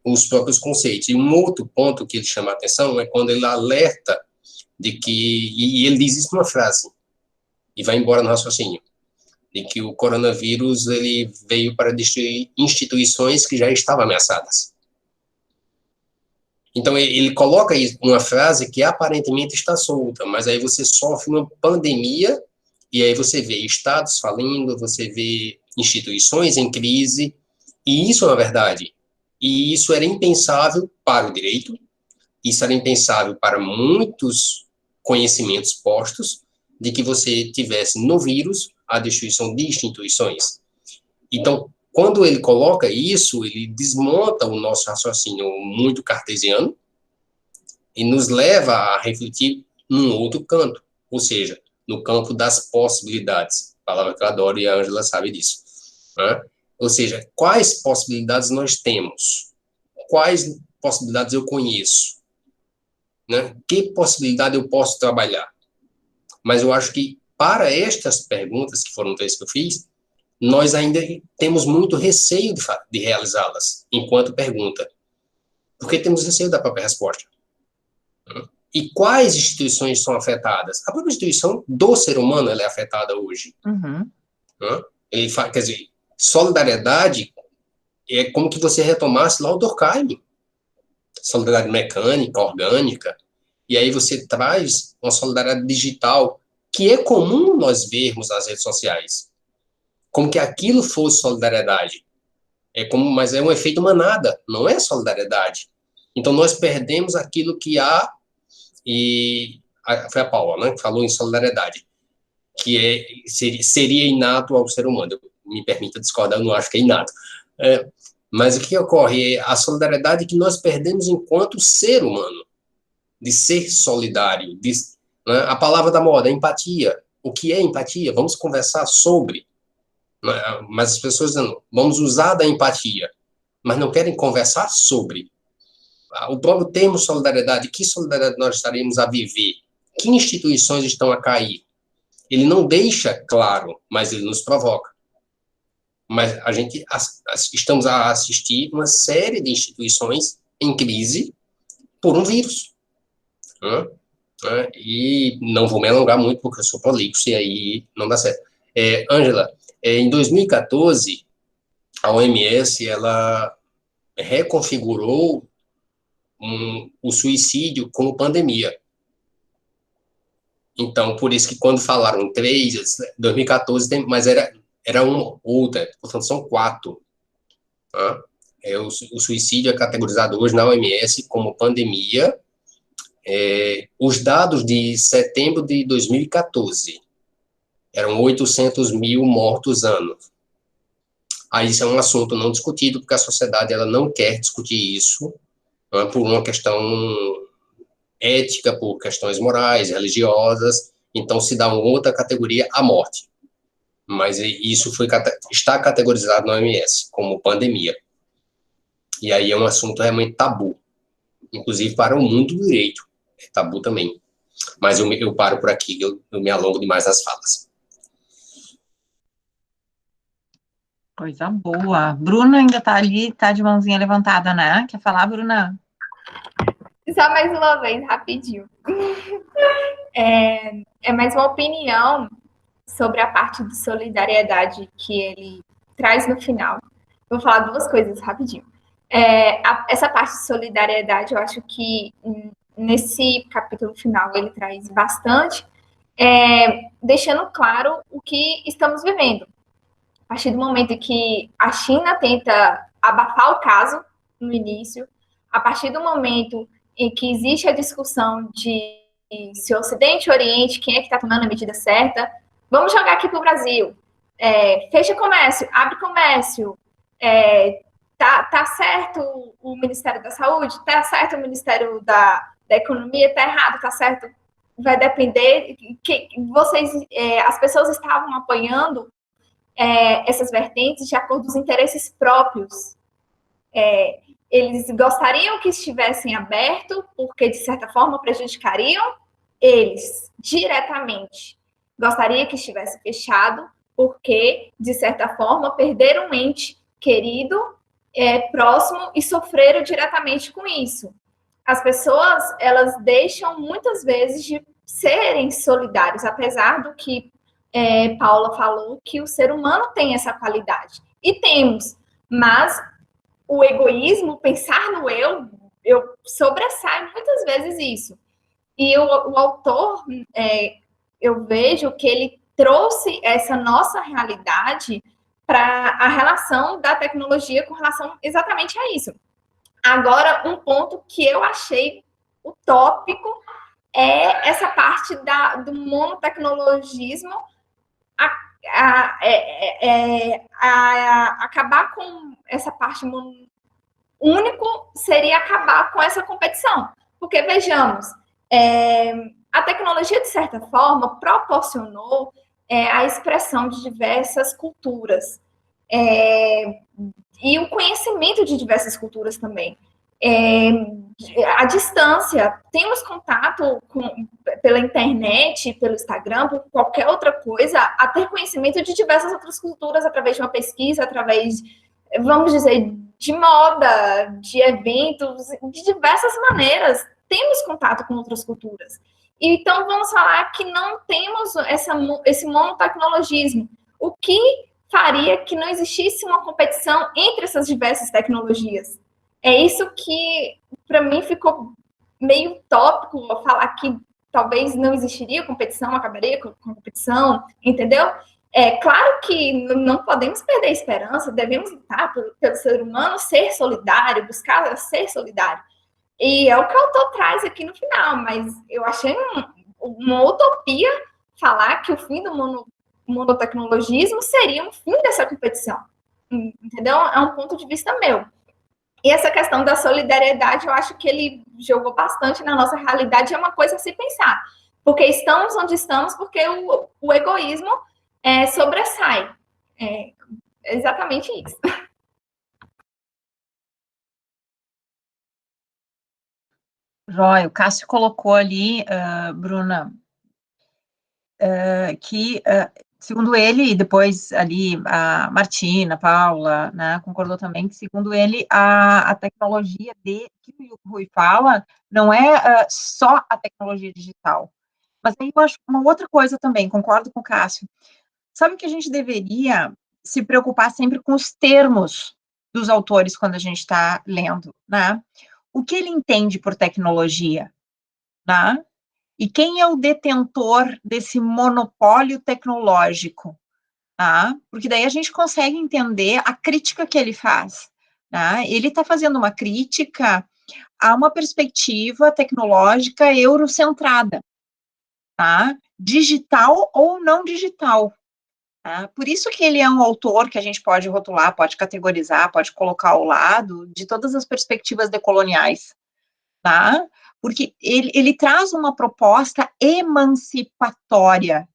os próprios conceitos. E um outro ponto que ele chama a atenção é quando ele alerta de que, e ele diz isso numa frase, e vai embora no raciocínio, de que o coronavírus ele veio para destruir instituições que já estavam ameaçadas. Então, ele coloca uma frase que aparentemente está solta, mas aí você sofre uma pandemia, e aí você vê estados falindo, você vê instituições em crise, e isso é uma verdade. E isso era impensável para o direito, isso era impensável para muitos conhecimentos postos, de que você tivesse no vírus a destruição de instituições. Então, quando ele coloca isso, ele desmonta o nosso raciocínio muito cartesiano e nos leva a refletir num outro canto, ou seja, no campo das possibilidades, palavra que eu adoro e a Ângela sabe disso, né? Ou seja, quais possibilidades nós temos? Quais possibilidades eu conheço? Né? Que possibilidade eu posso trabalhar? Mas eu acho que, para estas perguntas, que foram 3 que eu fiz, nós ainda temos muito receio de realizá-las, enquanto pergunta. Porque temos receio da própria resposta. E quais instituições são afetadas? A própria instituição do ser humano ela é afetada hoje. Uhum. Quer dizer, solidariedade é como que você retomasse lá o Durkheim. Solidariedade mecânica, orgânica. E aí você traz uma solidariedade digital, que é comum nós vermos nas redes sociais. Como que aquilo fosse solidariedade. Mas é um efeito manada, não é solidariedade. Então, nós perdemos aquilo que há, foi a Paula, né, que falou em solidariedade, que seria inato ao ser humano. Me permita discordar, eu não acho que é inato. Mas o que ocorre é a solidariedade que nós perdemos enquanto ser humano, de ser solidário. Né, a palavra da moda, empatia. O que é empatia? Vamos conversar sobre. Mas as pessoas dizendo, vamos usar da empatia, mas não querem conversar sobre. O próprio termo solidariedade, que solidariedade nós estaremos a viver? Que instituições estão a cair? Ele não deixa claro, mas ele nos provoca. Mas a gente estamos a assistir uma série de instituições em crise por um vírus. E não vou me alongar muito, porque eu sou prolixo, e aí não dá certo. Ângela, em 2014, a OMS, ela reconfigurou o suicídio como pandemia. Então, por isso que quando falaram 3, 2014, mas era uma outra, portanto, são 4. O suicídio é categorizado hoje na OMS como pandemia. Os dados de setembro de 2014 eram 800 mil mortos ano. Aí isso é um assunto não discutido, porque a sociedade ela não quer discutir isso, por uma questão ética, por questões morais, religiosas, então se dá uma outra categoria à morte. Mas isso está categorizado na OMS como pandemia. E aí é um assunto realmente tabu, inclusive para o mundo do direito, é tabu também. Mas eu paro por aqui, eu me alongo demais nas falas. Coisa boa. Bruna ainda está ali, está de mãozinha levantada, né? Quer falar, Bruna? Só mais uma vez, rapidinho. É mais uma opinião sobre a parte de solidariedade que ele traz no final. Vou falar 2 coisas rapidinho. Essa parte de solidariedade, eu acho que nesse capítulo final ele traz bastante, deixando claro o que estamos vivendo. A partir do momento que a China tenta abafar o caso no início, a partir do momento em que existe a discussão de se Ocidente e Oriente, quem é que está tomando a medida certa, vamos jogar aqui para o Brasil. Fecha comércio, abre comércio, tá certo o Ministério da Saúde, tá certo o Ministério da Economia, tá errado, tá certo. Vai depender que as pessoas estavam apoiando essas vertentes de acordo com os interesses próprios. Eles gostariam que estivessem aberto, porque, de certa forma, prejudicariam eles diretamente. Gostaria que estivesse fechado, porque, de certa forma, perderam um ente querido, próximo, e sofreram diretamente com isso. As pessoas, elas deixam, muitas vezes, de serem solidários, apesar do que Paula falou, que o ser humano tem essa qualidade. E temos, mas o egoísmo, pensar no eu sobressai muitas vezes isso. E o autor, eu vejo que ele trouxe essa nossa realidade para a relação da tecnologia com relação exatamente a isso. Agora, um ponto que eu achei utópico é essa parte do monotecnologismo, acabar com essa parte único seria acabar com essa competição. Porque, vejamos, a tecnologia, de certa forma, proporcionou a expressão de diversas culturas e o conhecimento de diversas culturas também. A distância, temos contato pela internet, pelo Instagram, por qualquer outra coisa, a ter conhecimento de diversas outras culturas através de uma pesquisa, através, vamos dizer, de moda, de eventos, de diversas maneiras, temos contato com outras culturas. Então, vamos falar que não temos esse monotecnologismo. O que faria que não existisse uma competição entre essas diversas tecnologias? É isso que, para mim, ficou meio utópico, falar que talvez não existiria competição, acabaria com competição, entendeu? Claro que não podemos perder a esperança, devemos lutar pelo ser humano ser solidário, buscar ser solidário. E é o que o autor traz aqui no final, mas eu achei uma utopia falar que o fim do monotecnologismo seria um fim dessa competição, entendeu? É um ponto de vista meu. E essa questão da solidariedade, eu acho que ele jogou bastante na nossa realidade, é uma coisa a se pensar. Porque estamos onde estamos, porque o egoísmo sobressai. É exatamente isso. Jóia, o Cássio colocou ali, Bruna, que, segundo ele, e depois ali a Martina, a Paula, né, concordou também que, segundo ele, a tecnologia que o Rui fala não é só a tecnologia digital. Mas aí eu acho uma outra coisa também, concordo com o Cássio. Sabe que a gente deveria se preocupar sempre com os termos dos autores quando a gente está lendo, né? O que ele entende por tecnologia, né? E quem é o detentor desse monopólio tecnológico, tá? Porque daí a gente consegue entender a crítica que ele faz, né? Ele está fazendo uma crítica a uma perspectiva tecnológica eurocentrada, tá? Digital ou não digital. Tá? Por isso que ele é um autor que a gente pode rotular, pode categorizar, pode colocar ao lado de todas as perspectivas decoloniais, tá? Porque ele traz uma proposta emancipatória,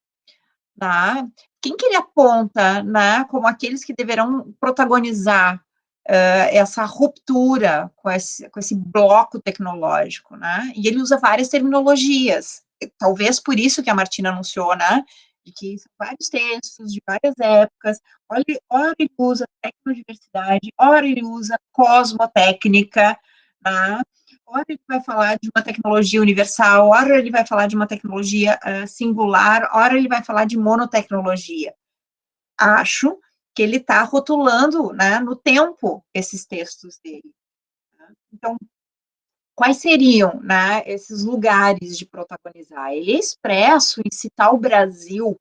tá? Quem que ele aponta, né, como aqueles que deverão protagonizar essa ruptura com esse bloco tecnológico, né? E ele usa várias terminologias, talvez por isso que a Martina anunciou, né, de que são vários textos de várias épocas, ora ele usa tecnodiversidade, ora ele usa cosmotécnica, tá? Ora ele vai falar de uma tecnologia universal, ora ele vai falar de uma tecnologia singular, ora ele vai falar de monotecnologia. Acho que ele está rotulando, né, no tempo esses textos dele. Tá? Então, quais seriam, né, esses lugares de protagonizar? Ele é expresso em citar o Brasil,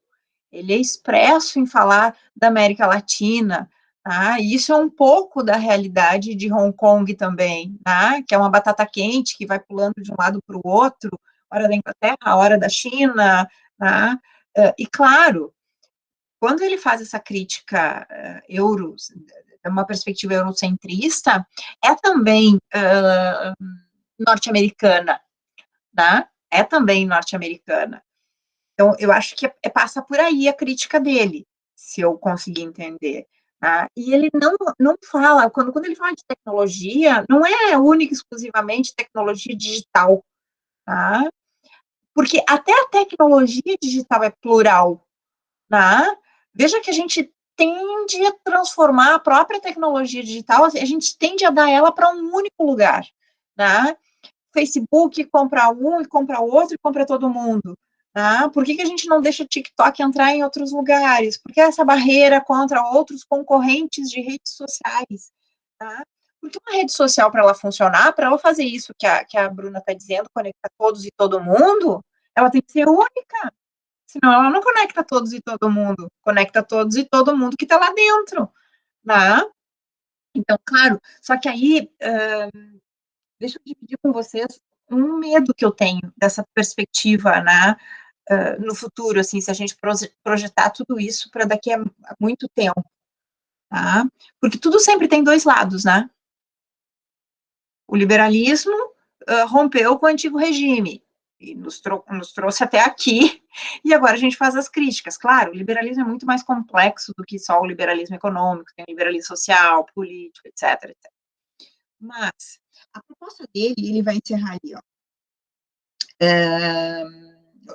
ele é expresso em falar da América Latina, tá? E isso é um pouco da realidade de Hong Kong também, tá? Que é uma batata quente que vai pulando de um lado para o outro, hora da Inglaterra, hora da China, tá? E claro, quando ele faz essa crítica uma perspectiva eurocentrista, é também norte-americana, né? É também norte-americana. Então, eu acho que passa por aí a crítica dele, se eu conseguir entender. tá? E ele não fala, quando ele fala de tecnologia, não é única e exclusivamente tecnologia digital, tá? Porque até a tecnologia digital é plural, tá? Veja que a gente tende a transformar a própria tecnologia digital, a gente tende a dar ela para um único lugar, tá? Facebook compra um e compra outro e compra todo mundo. Tá? Por que a gente não deixa o TikTok entrar em outros lugares? Por que essa barreira contra outros concorrentes de redes sociais? Tá? Porque uma rede social, para ela funcionar, para ela fazer isso que a Bruna está dizendo, conectar todos e todo mundo, ela tem que ser única. Senão ela não conecta todos e todo mundo. Conecta todos e todo mundo que está lá dentro. Tá? Então, claro, só que aí... deixa eu dividir com vocês um medo que eu tenho dessa perspectiva, né, no futuro, assim, se a gente projetar tudo isso para daqui a muito tempo, tá? Porque tudo sempre tem dois lados, né? O liberalismo rompeu com o antigo regime e nos trouxe até aqui, e agora a gente faz as críticas. Claro, o liberalismo é muito mais complexo do que só o liberalismo econômico, tem o liberalismo social, político, etc, etc. Mas a proposta dele, ele vai encerrar ali, ó.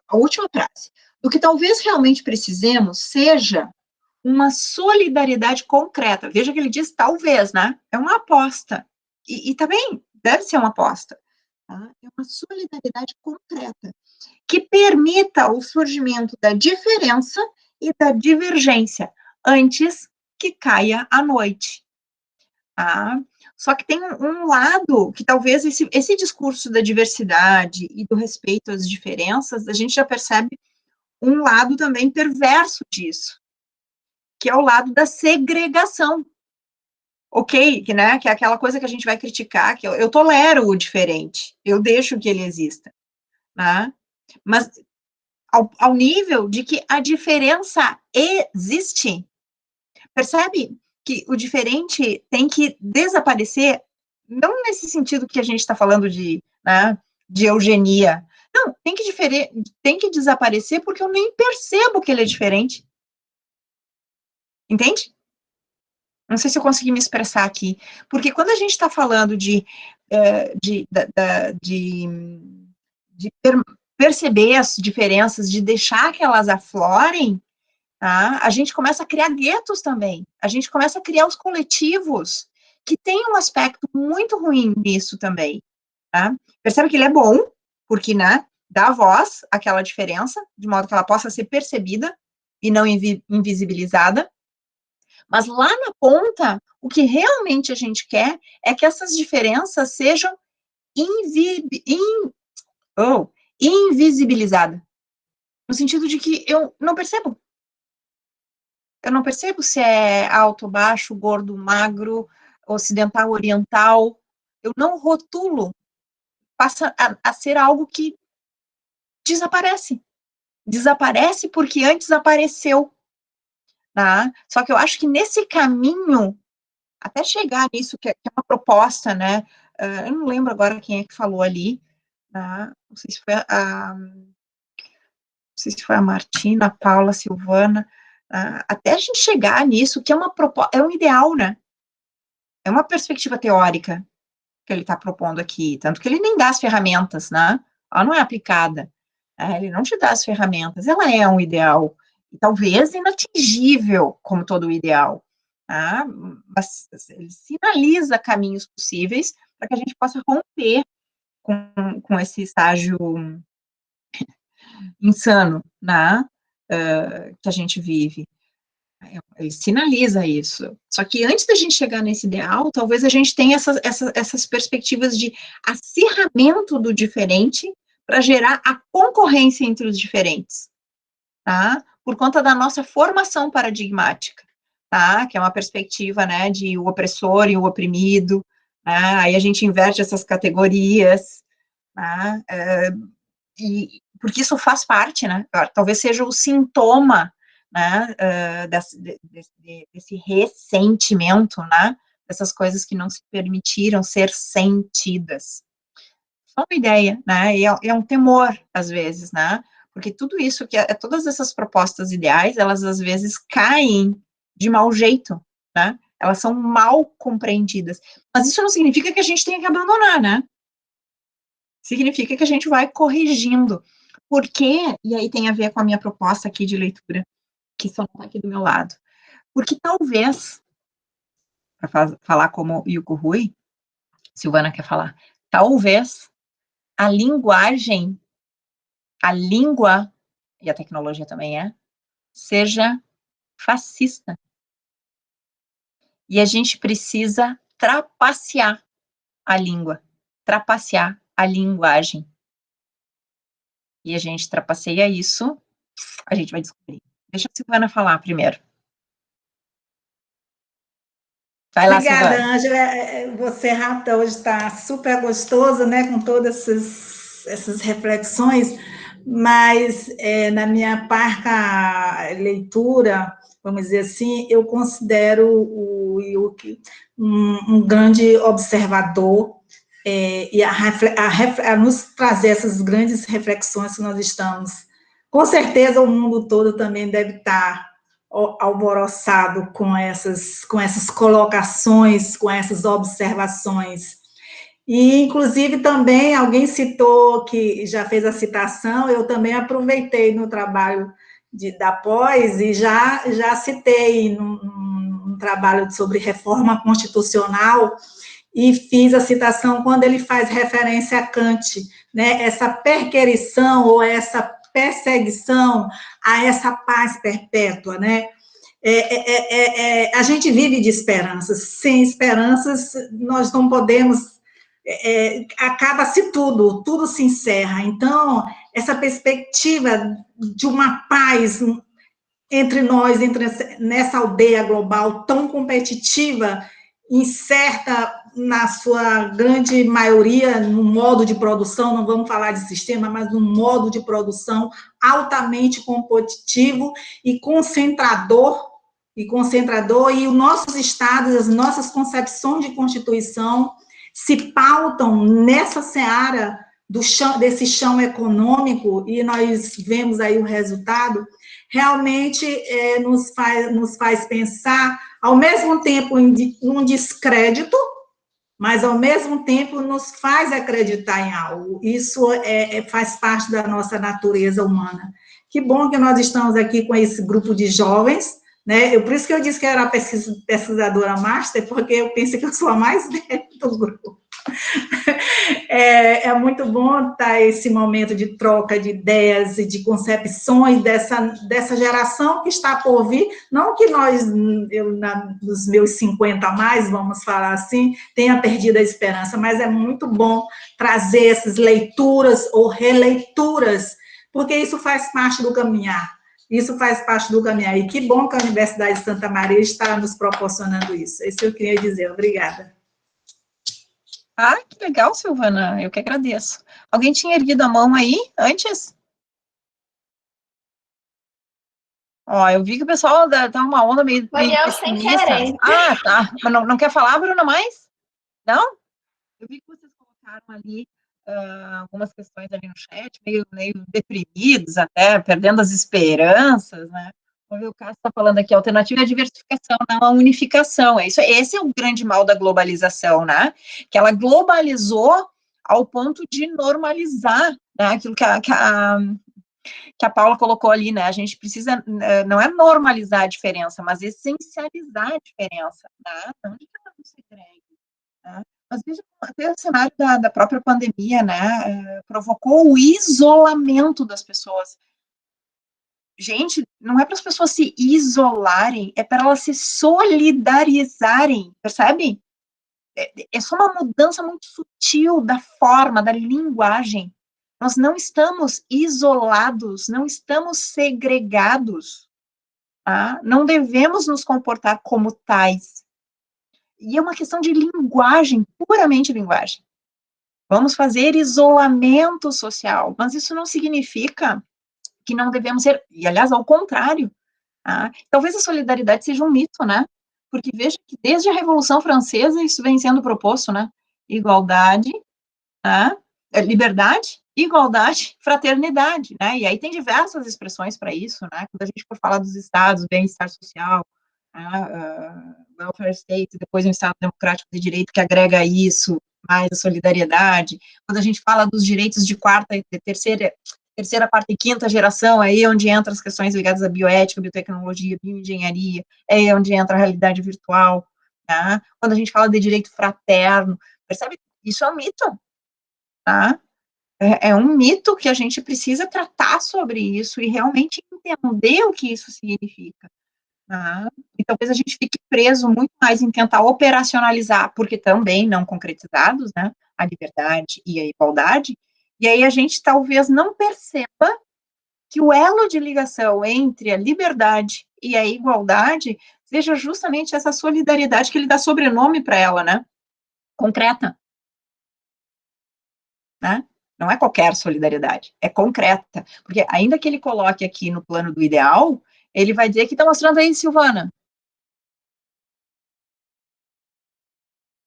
A última frase. O que talvez realmente precisemos seja uma solidariedade concreta. Veja que ele diz talvez, né? É uma aposta. E também deve ser uma aposta. Tá? É uma solidariedade concreta que permita o surgimento da diferença e da divergência antes que caia a noite. Tá? Só que tem um lado que talvez esse discurso da diversidade e do respeito às diferenças, a gente já percebe um lado também perverso disso, que é o lado da segregação. Ok, né, que é aquela coisa que a gente vai criticar, que eu tolero o diferente, eu deixo que ele exista, né? Mas ao nível de que a diferença existe. Percebe que o diferente tem que desaparecer, não nesse sentido que a gente está falando né, de eugenia. Não, tem que desaparecer porque eu nem percebo que ele é diferente. Entende? Não sei se eu consegui me expressar aqui. Porque quando a gente está falando de perceber as diferenças, de deixar que elas aflorem, tá? A gente começa a criar guetos também. A gente começa a criar os coletivos, que tem um aspecto muito ruim nisso também. Tá? Percebe que ele é bom, porque, né, dá voz àquela diferença, de modo que ela possa ser percebida e não invisibilizada. Mas lá na ponta, o que realmente a gente quer é que essas diferenças sejam invisibilizadas. No sentido de que eu não percebo. Eu não percebo se é alto, baixo, gordo, magro, ocidental, oriental. Eu não rotulo. Passa a ser algo que desaparece. Desaparece porque antes apareceu. Tá? Só que eu acho que nesse caminho, até chegar nisso, que é uma proposta, né? Eu não lembro agora quem é que falou ali. Tá? Não sei se foi a Martina, a Paula, a Silvana. Até a gente chegar nisso, que é uma proposta, é um ideal, né? É uma perspectiva teórica que ele está propondo aqui, tanto que ele nem dá as ferramentas, né? Ela não é aplicada, ele não te dá as ferramentas, ela é um ideal, e talvez inatingível, como todo ideal, tá? Mas ele sinaliza caminhos possíveis para que a gente possa romper com esse estágio insano, né? Que a gente vive. Ele sinaliza isso. Só que antes da gente chegar nesse ideal, talvez a gente tenha essas perspectivas de acirramento do diferente para gerar a concorrência entre os diferentes, tá? Por conta da nossa formação paradigmática, tá? Que é uma perspectiva, né, de o opressor e o oprimido, tá? Aí a gente inverte essas categorias, tá? E porque isso faz parte, né? Talvez seja o sintoma, né, desse ressentimento, né, dessas coisas que não se permitiram ser sentidas. Só uma ideia, né, e é um temor, às vezes, né, porque tudo isso, todas essas propostas ideais, elas às vezes caem de mau jeito, né? Elas são mal compreendidas. Mas isso não significa que a gente tenha que abandonar, né? Significa que a gente vai corrigindo. Por quê? E aí tem a ver com a minha proposta aqui de leitura, que só não está aqui do meu lado. Porque talvez, para falar como Yuko Rui, Silvana quer falar, talvez a linguagem, a língua, e a tecnologia também seja fascista. E a gente precisa trapacear a língua, trapacear a linguagem. E a gente trapaceia isso, a gente vai descobrir. Deixa a Silvana falar primeiro. Vai lá, Obrigada, Silvana. Ângela. Você, Rata, hoje está super gostoso, né, com todas essas reflexões, mas na minha parca leitura, vamos dizer assim, eu considero o Yuki um grande observador, e a nos trazer essas grandes reflexões que nós estamos. Com certeza o mundo todo também deve estar alvoroçado com essas colocações, com essas observações. E, inclusive, também alguém citou, que já fez a citação, eu também aproveitei no trabalho da pós e já citei num trabalho sobre reforma constitucional, e fiz a citação quando ele faz referência a Kant, né, essa perquerição ou essa perseguição a essa paz perpétua, né? A gente vive de esperanças. Sem esperanças, nós não podemos. Acaba-se tudo se encerra. Então, essa perspectiva de uma paz entre nós, nessa aldeia global tão competitiva, incerta na sua grande maioria no modo de produção, não vamos falar de sistema, mas no modo de produção altamente competitivo e concentrador, e os nossos estados, as nossas concepções de Constituição se pautam nessa seara desse chão econômico, e nós vemos aí o resultado, realmente nos faz pensar, ao mesmo tempo, em um descrédito, mas, ao mesmo tempo, nos faz acreditar em algo. Isso faz parte da nossa natureza humana. Que bom que nós estamos aqui com esse grupo de jovens, né? Por isso que eu disse que eu era pesquisadora master, porque eu penso que eu sou a mais velha do grupo. É muito bom estar esse momento de troca de ideias e de concepções dessa geração que está por vir, não que nos meus 50 a mais, vamos falar assim, tenha perdido a esperança, mas é muito bom trazer essas leituras ou releituras, porque isso faz parte do caminhar. Isso faz parte do caminhar. E que bom que a Universidade de Santa Maria está nos proporcionando isso. É isso que eu queria dizer. Obrigada. Ah, que legal, Silvana. Eu que agradeço. Alguém tinha erguido a mão aí antes? Ó, eu vi que o pessoal tá uma onda meio Sem querer. Ah, tá. Mas não quer falar, Bruna, mais? Não? Eu vi que vocês colocaram ali algumas questões ali no chat, meio deprimidos até, perdendo as esperanças, né? Vamos ver, o Cássio está falando aqui, alternativa é a diversificação, não a unificação. Esse é o grande mal da globalização, né? Que ela globalizou ao ponto de normalizar, né? Aquilo que a Paula colocou ali, né? A gente precisa, não é normalizar a diferença, mas essencializar a diferença, né? Não de que ela não se segregue, né? Mas veja, até o cenário da própria pandemia, né? Provocou o isolamento das pessoas. Gente, não é para as pessoas se isolarem, é para elas se solidarizarem, percebe? É só uma mudança muito sutil da forma, da linguagem. Nós não estamos isolados, não estamos segregados, tá? Não devemos nos comportar como tais. E é uma questão de linguagem, puramente linguagem. Vamos fazer isolamento social, mas isso não significa que não devemos ser, e aliás, ao contrário, tá? Talvez a solidariedade seja um mito, né? Porque veja que desde a Revolução Francesa isso vem sendo proposto, né? Igualdade, tá? Liberdade, igualdade, fraternidade, né? E aí tem diversas expressões para isso, né? Quando a gente for falar dos estados, bem-estar social, welfare state, depois um Estado democrático de direito que agrega isso, mais a solidariedade. Quando a gente fala dos direitos de quarta, de terceira, quarta e quinta geração, aí é onde entram as questões ligadas à bioética, biotecnologia, bioengenharia, é onde entra a realidade virtual, tá? Quando a gente fala de direito fraterno, percebe? Isso é um mito, tá? É um mito que a gente precisa tratar sobre isso e realmente entender o que isso significa. Tá? E talvez a gente fique preso muito mais em tentar operacionalizar, porque também não concretizados, né, a liberdade e a igualdade, e aí a gente talvez não perceba que o elo de ligação entre a liberdade e a igualdade seja justamente essa solidariedade que ele dá sobrenome para ela, né, concreta, né? Não é qualquer solidariedade, é concreta, porque ainda que ele coloque aqui no plano do ideal, ele vai dizer que está mostrando aí, Silvana.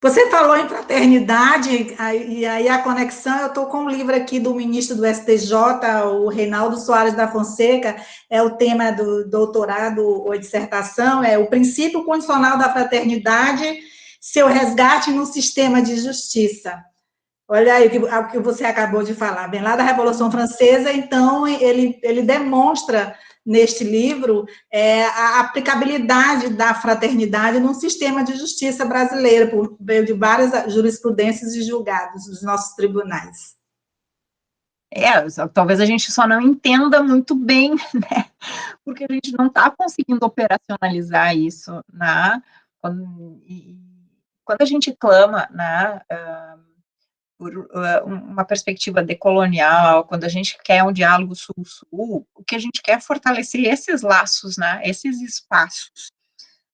Você falou em fraternidade, e aí a conexão, eu estou com um livro aqui do ministro do STJ, o Reinaldo Soares da Fonseca, é o tema do doutorado ou dissertação, é o princípio condicional da fraternidade, seu resgate no sistema de justiça. Olha aí o que você acabou de falar, bem lá da Revolução Francesa, então ele demonstra neste livro a aplicabilidade da fraternidade num sistema de justiça brasileiro, por meio de várias jurisprudências e julgados dos nossos tribunais. Talvez a gente só não entenda muito bem, né, porque a gente não está conseguindo operacionalizar isso, né, quando a gente clama, né, por uma perspectiva decolonial, quando a gente quer um diálogo sul-sul, o que a gente quer é fortalecer esses laços, né, esses espaços.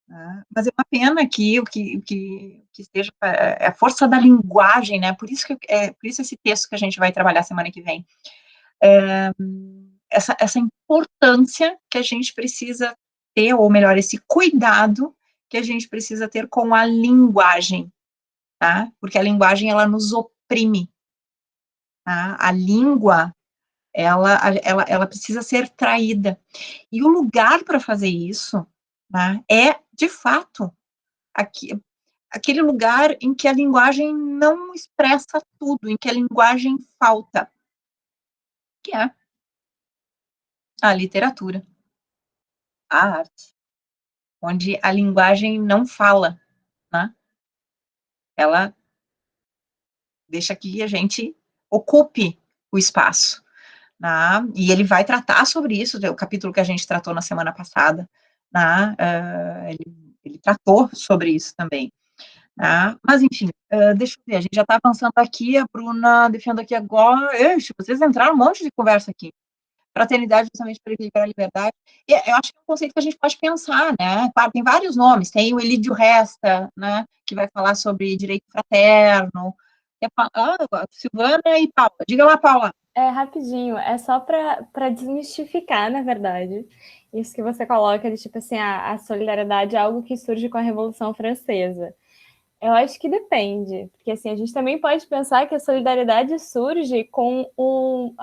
Né? Mas é uma pena que o que esteja é a força da linguagem, né? Por isso esse texto que a gente vai trabalhar semana que vem. Essa importância que a gente precisa ter, ou melhor, esse cuidado que a gente precisa ter com a linguagem, tá? Porque a linguagem, ela nos oprime, tá? A língua, ela precisa ser traída. E o lugar para fazer isso, né, é, de fato, aquele lugar em que a linguagem não expressa tudo, em que a linguagem falta, que é a literatura, a arte, onde a linguagem não fala, né? Ela deixa que a gente ocupe o espaço, né? E ele vai tratar sobre isso, o capítulo que a gente tratou na semana passada, né? Ele tratou sobre isso também. Mas, enfim, deixa eu ver, a gente já está avançando aqui, a Bruna defendendo aqui agora, vocês entraram um monte de conversa aqui. Fraternidade justamente para equilibrar a liberdade, e eu acho que é um conceito que a gente pode pensar, né, claro, tem vários nomes, tem o Elídio Resta, né, que vai falar sobre direito fraterno, Silvana e Paula, diga lá, Paula. Rapidinho, é só para desmistificar, na verdade, isso que você coloca, de tipo assim, a solidariedade é algo que surge com a Revolução Francesa. Eu acho que depende, porque assim, a gente também pode pensar que a solidariedade surge com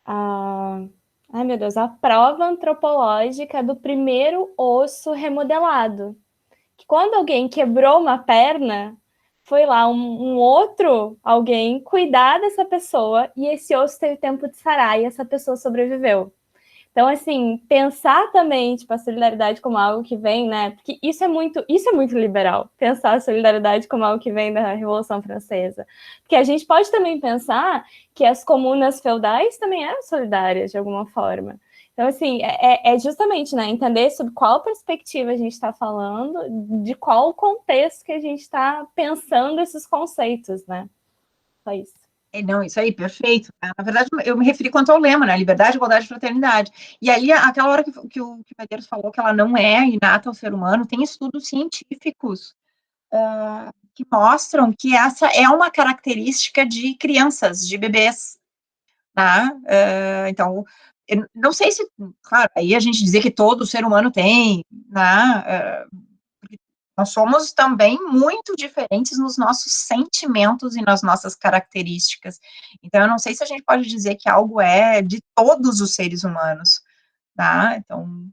ai meu Deus, a prova antropológica do primeiro osso remodelado. Que quando alguém quebrou uma perna, foi lá um outro alguém cuidar dessa pessoa e esse osso teve tempo de sarar e essa pessoa sobreviveu. Então, assim, pensar também, tipo, a solidariedade como algo que vem, né? Porque isso é muito liberal, pensar a solidariedade como algo que vem da Revolução Francesa. Porque a gente pode também pensar que as comunas feudais também eram solidárias, de alguma forma. Então, assim, é justamente, né, entender sobre qual perspectiva a gente está falando, de qual contexto que a gente está pensando esses conceitos, né? Só isso. Não, isso aí, perfeito. Na verdade, eu me referi quanto ao lema, né? Liberdade, igualdade e fraternidade. E ali, aquela hora que o Medeiros falou que ela não é inata ao ser humano, tem estudos científicos que mostram que essa é uma característica de crianças, de bebês. Tá? Então, eu não sei se, claro, aí a gente dizer que todo ser humano tem, né? Nós somos também muito diferentes nos nossos sentimentos e nas nossas características. Então, eu não sei se a gente pode dizer que algo é de todos os seres humanos, tá? Então,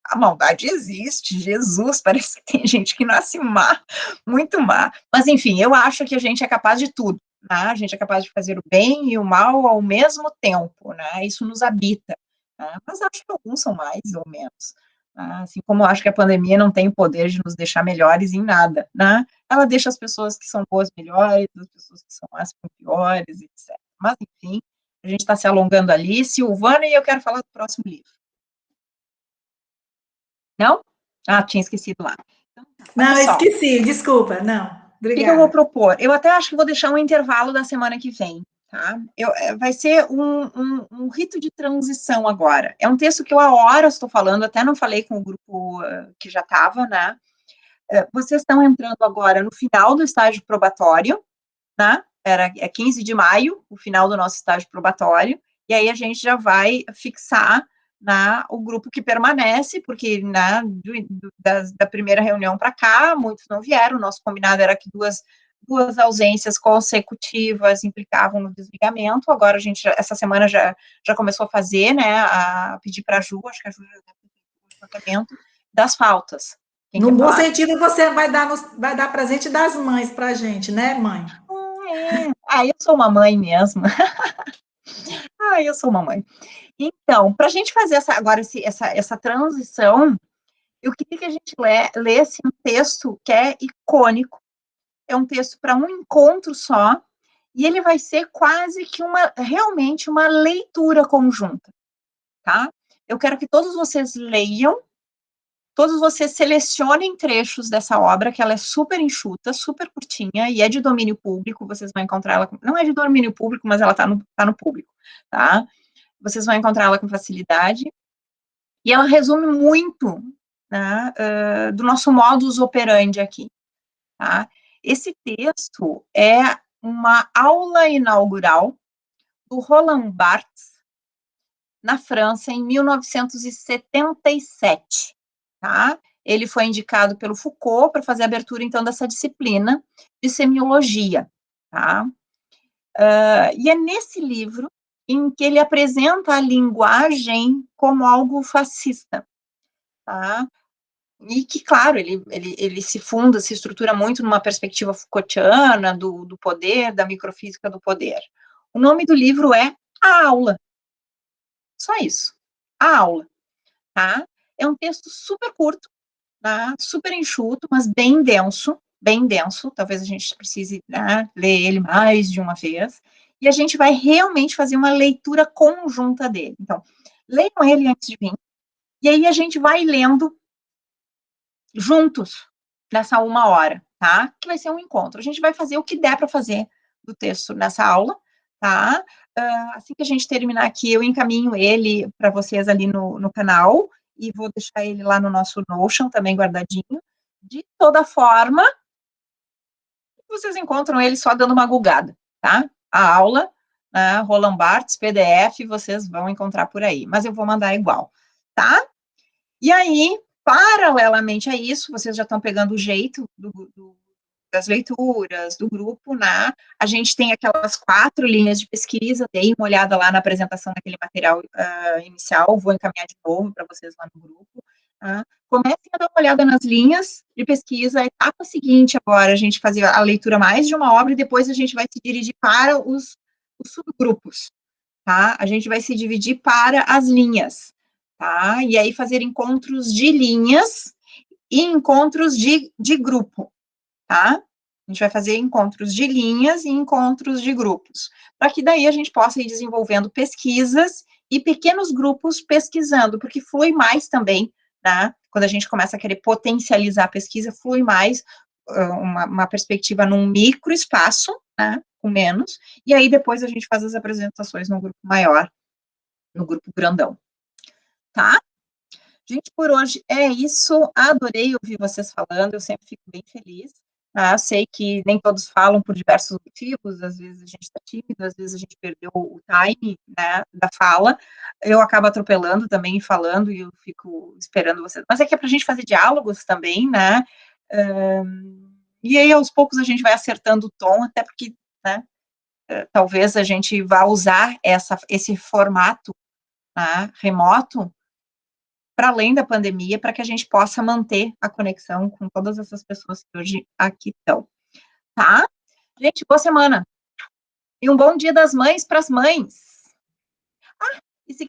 a maldade existe, Jesus, parece que tem gente que nasce má, muito má, mas enfim, eu acho que a gente é capaz de tudo, né? A gente é capaz de fazer o bem e o mal ao mesmo tempo, né? Isso nos habita, né? Mas acho que alguns são mais ou menos, né? Assim como eu acho que a pandemia não tem o poder de nos deixar melhores em nada, né? Ela deixa as pessoas que são boas melhores, as pessoas que são más piores, etc. Mas, enfim, a gente está se alongando ali. Silvana, e eu quero falar do próximo livro. Não? Ah, tinha esquecido lá. Então, Não, pessoal, esqueci, desculpa, não. o que eu vou Obrigada. propor? Eu até acho que vou deixar um intervalo da semana que vem, tá? Vai ser um rito de transição agora. É um texto que eu há horas estou falando, até não falei com o grupo que já estava, né? Vocês estão entrando agora no final do estágio probatório, né? É 15 de maio, o final do nosso estágio probatório, e aí a gente já vai fixar o grupo que permanece, porque da primeira reunião para cá, muitos não vieram, o nosso combinado era que duas ausências consecutivas implicavam no desligamento, agora a gente, essa semana já começou a fazer, né, a pedir para a Ju, acho que a Ju já deve ter feito o levantamento das faltas. No bom sentido, você vai dar presente das mães para a gente, né, mãe? Eu sou uma mãe mesmo. Eu sou uma mãe. Então, para a gente fazer essa transição, eu queria que a gente lesse um texto que é icônico. É um texto para um encontro só, e ele vai ser quase que realmente uma leitura conjunta, tá? Eu quero que todos vocês leiam, todos vocês selecionem trechos dessa obra, que ela é super enxuta, super curtinha, e é de domínio público, vocês vão encontrar ela, não é de domínio público, mas ela tá no público, tá? Vocês vão encontrar ela com facilidade, e ela resume muito, né, do nosso modus operandi aqui, tá? Esse texto é uma aula inaugural do Roland Barthes, na França, em 1977, tá? Ele foi indicado pelo Foucault para fazer a abertura, então, dessa disciplina de semiologia, tá? E é nesse livro em que ele apresenta a linguagem como algo fascista, tá? E que, claro, ele se estrutura muito numa perspectiva Foucaultiana do poder, da microfísica do poder. O nome do livro é A Aula. Só isso. A Aula. Tá? É um texto super curto, tá? Super enxuto, mas bem denso, talvez a gente precise, né, ler ele mais de uma vez, e a gente vai realmente fazer uma leitura conjunta dele. Então, leiam ele antes de vir, e aí a gente vai lendo juntos, nessa 1 hora, tá? Que vai ser um encontro. A gente vai fazer o que der para fazer do texto nessa aula, tá? Assim que a gente terminar aqui, eu encaminho ele para vocês ali no canal, e vou deixar ele lá no nosso Notion também guardadinho. De toda forma, vocês encontram ele só dando uma googada, tá? A aula, Roland Barthes, PDF, vocês vão encontrar por aí, mas eu vou mandar igual, tá? E aí, paralelamente a isso, vocês já estão pegando o jeito das leituras, do grupo, né? A gente tem aquelas 4 linhas de pesquisa, dei uma olhada lá na apresentação daquele material inicial, vou encaminhar de novo para vocês lá no grupo. Tá? Comecem a dar uma olhada nas linhas de pesquisa, a etapa seguinte agora, a gente fazer a leitura mais de uma obra, e depois a gente vai se dirigir para os subgrupos, tá? A gente vai se dividir para as linhas, tá? E aí fazer encontros de linhas e encontros de grupo, tá? A gente vai fazer encontros de linhas e encontros de grupos, para que daí a gente possa ir desenvolvendo pesquisas e pequenos grupos pesquisando, porque flui mais também, né? Quando a gente começa a querer potencializar a pesquisa, flui mais uma perspectiva num micro espaço, né? Com menos, e aí depois a gente faz as apresentações no grupo maior, no grupo grandão, tá? Gente, por hoje é isso, adorei ouvir vocês falando, eu sempre fico bem feliz, tá? Sei que nem todos falam por diversos motivos, às vezes a gente está tímido, às vezes a gente perdeu o time, né, da fala, eu acabo atropelando também, falando, e eu fico esperando vocês, mas é que é pra gente fazer diálogos também, né, e aí aos poucos a gente vai acertando o tom, até porque, né, talvez a gente vá usar esse formato, né, remoto, para além da pandemia, para que a gente possa manter a conexão com todas essas pessoas que hoje aqui estão, tá? Gente, boa semana. E um bom Dia das Mães para as mães. Ah,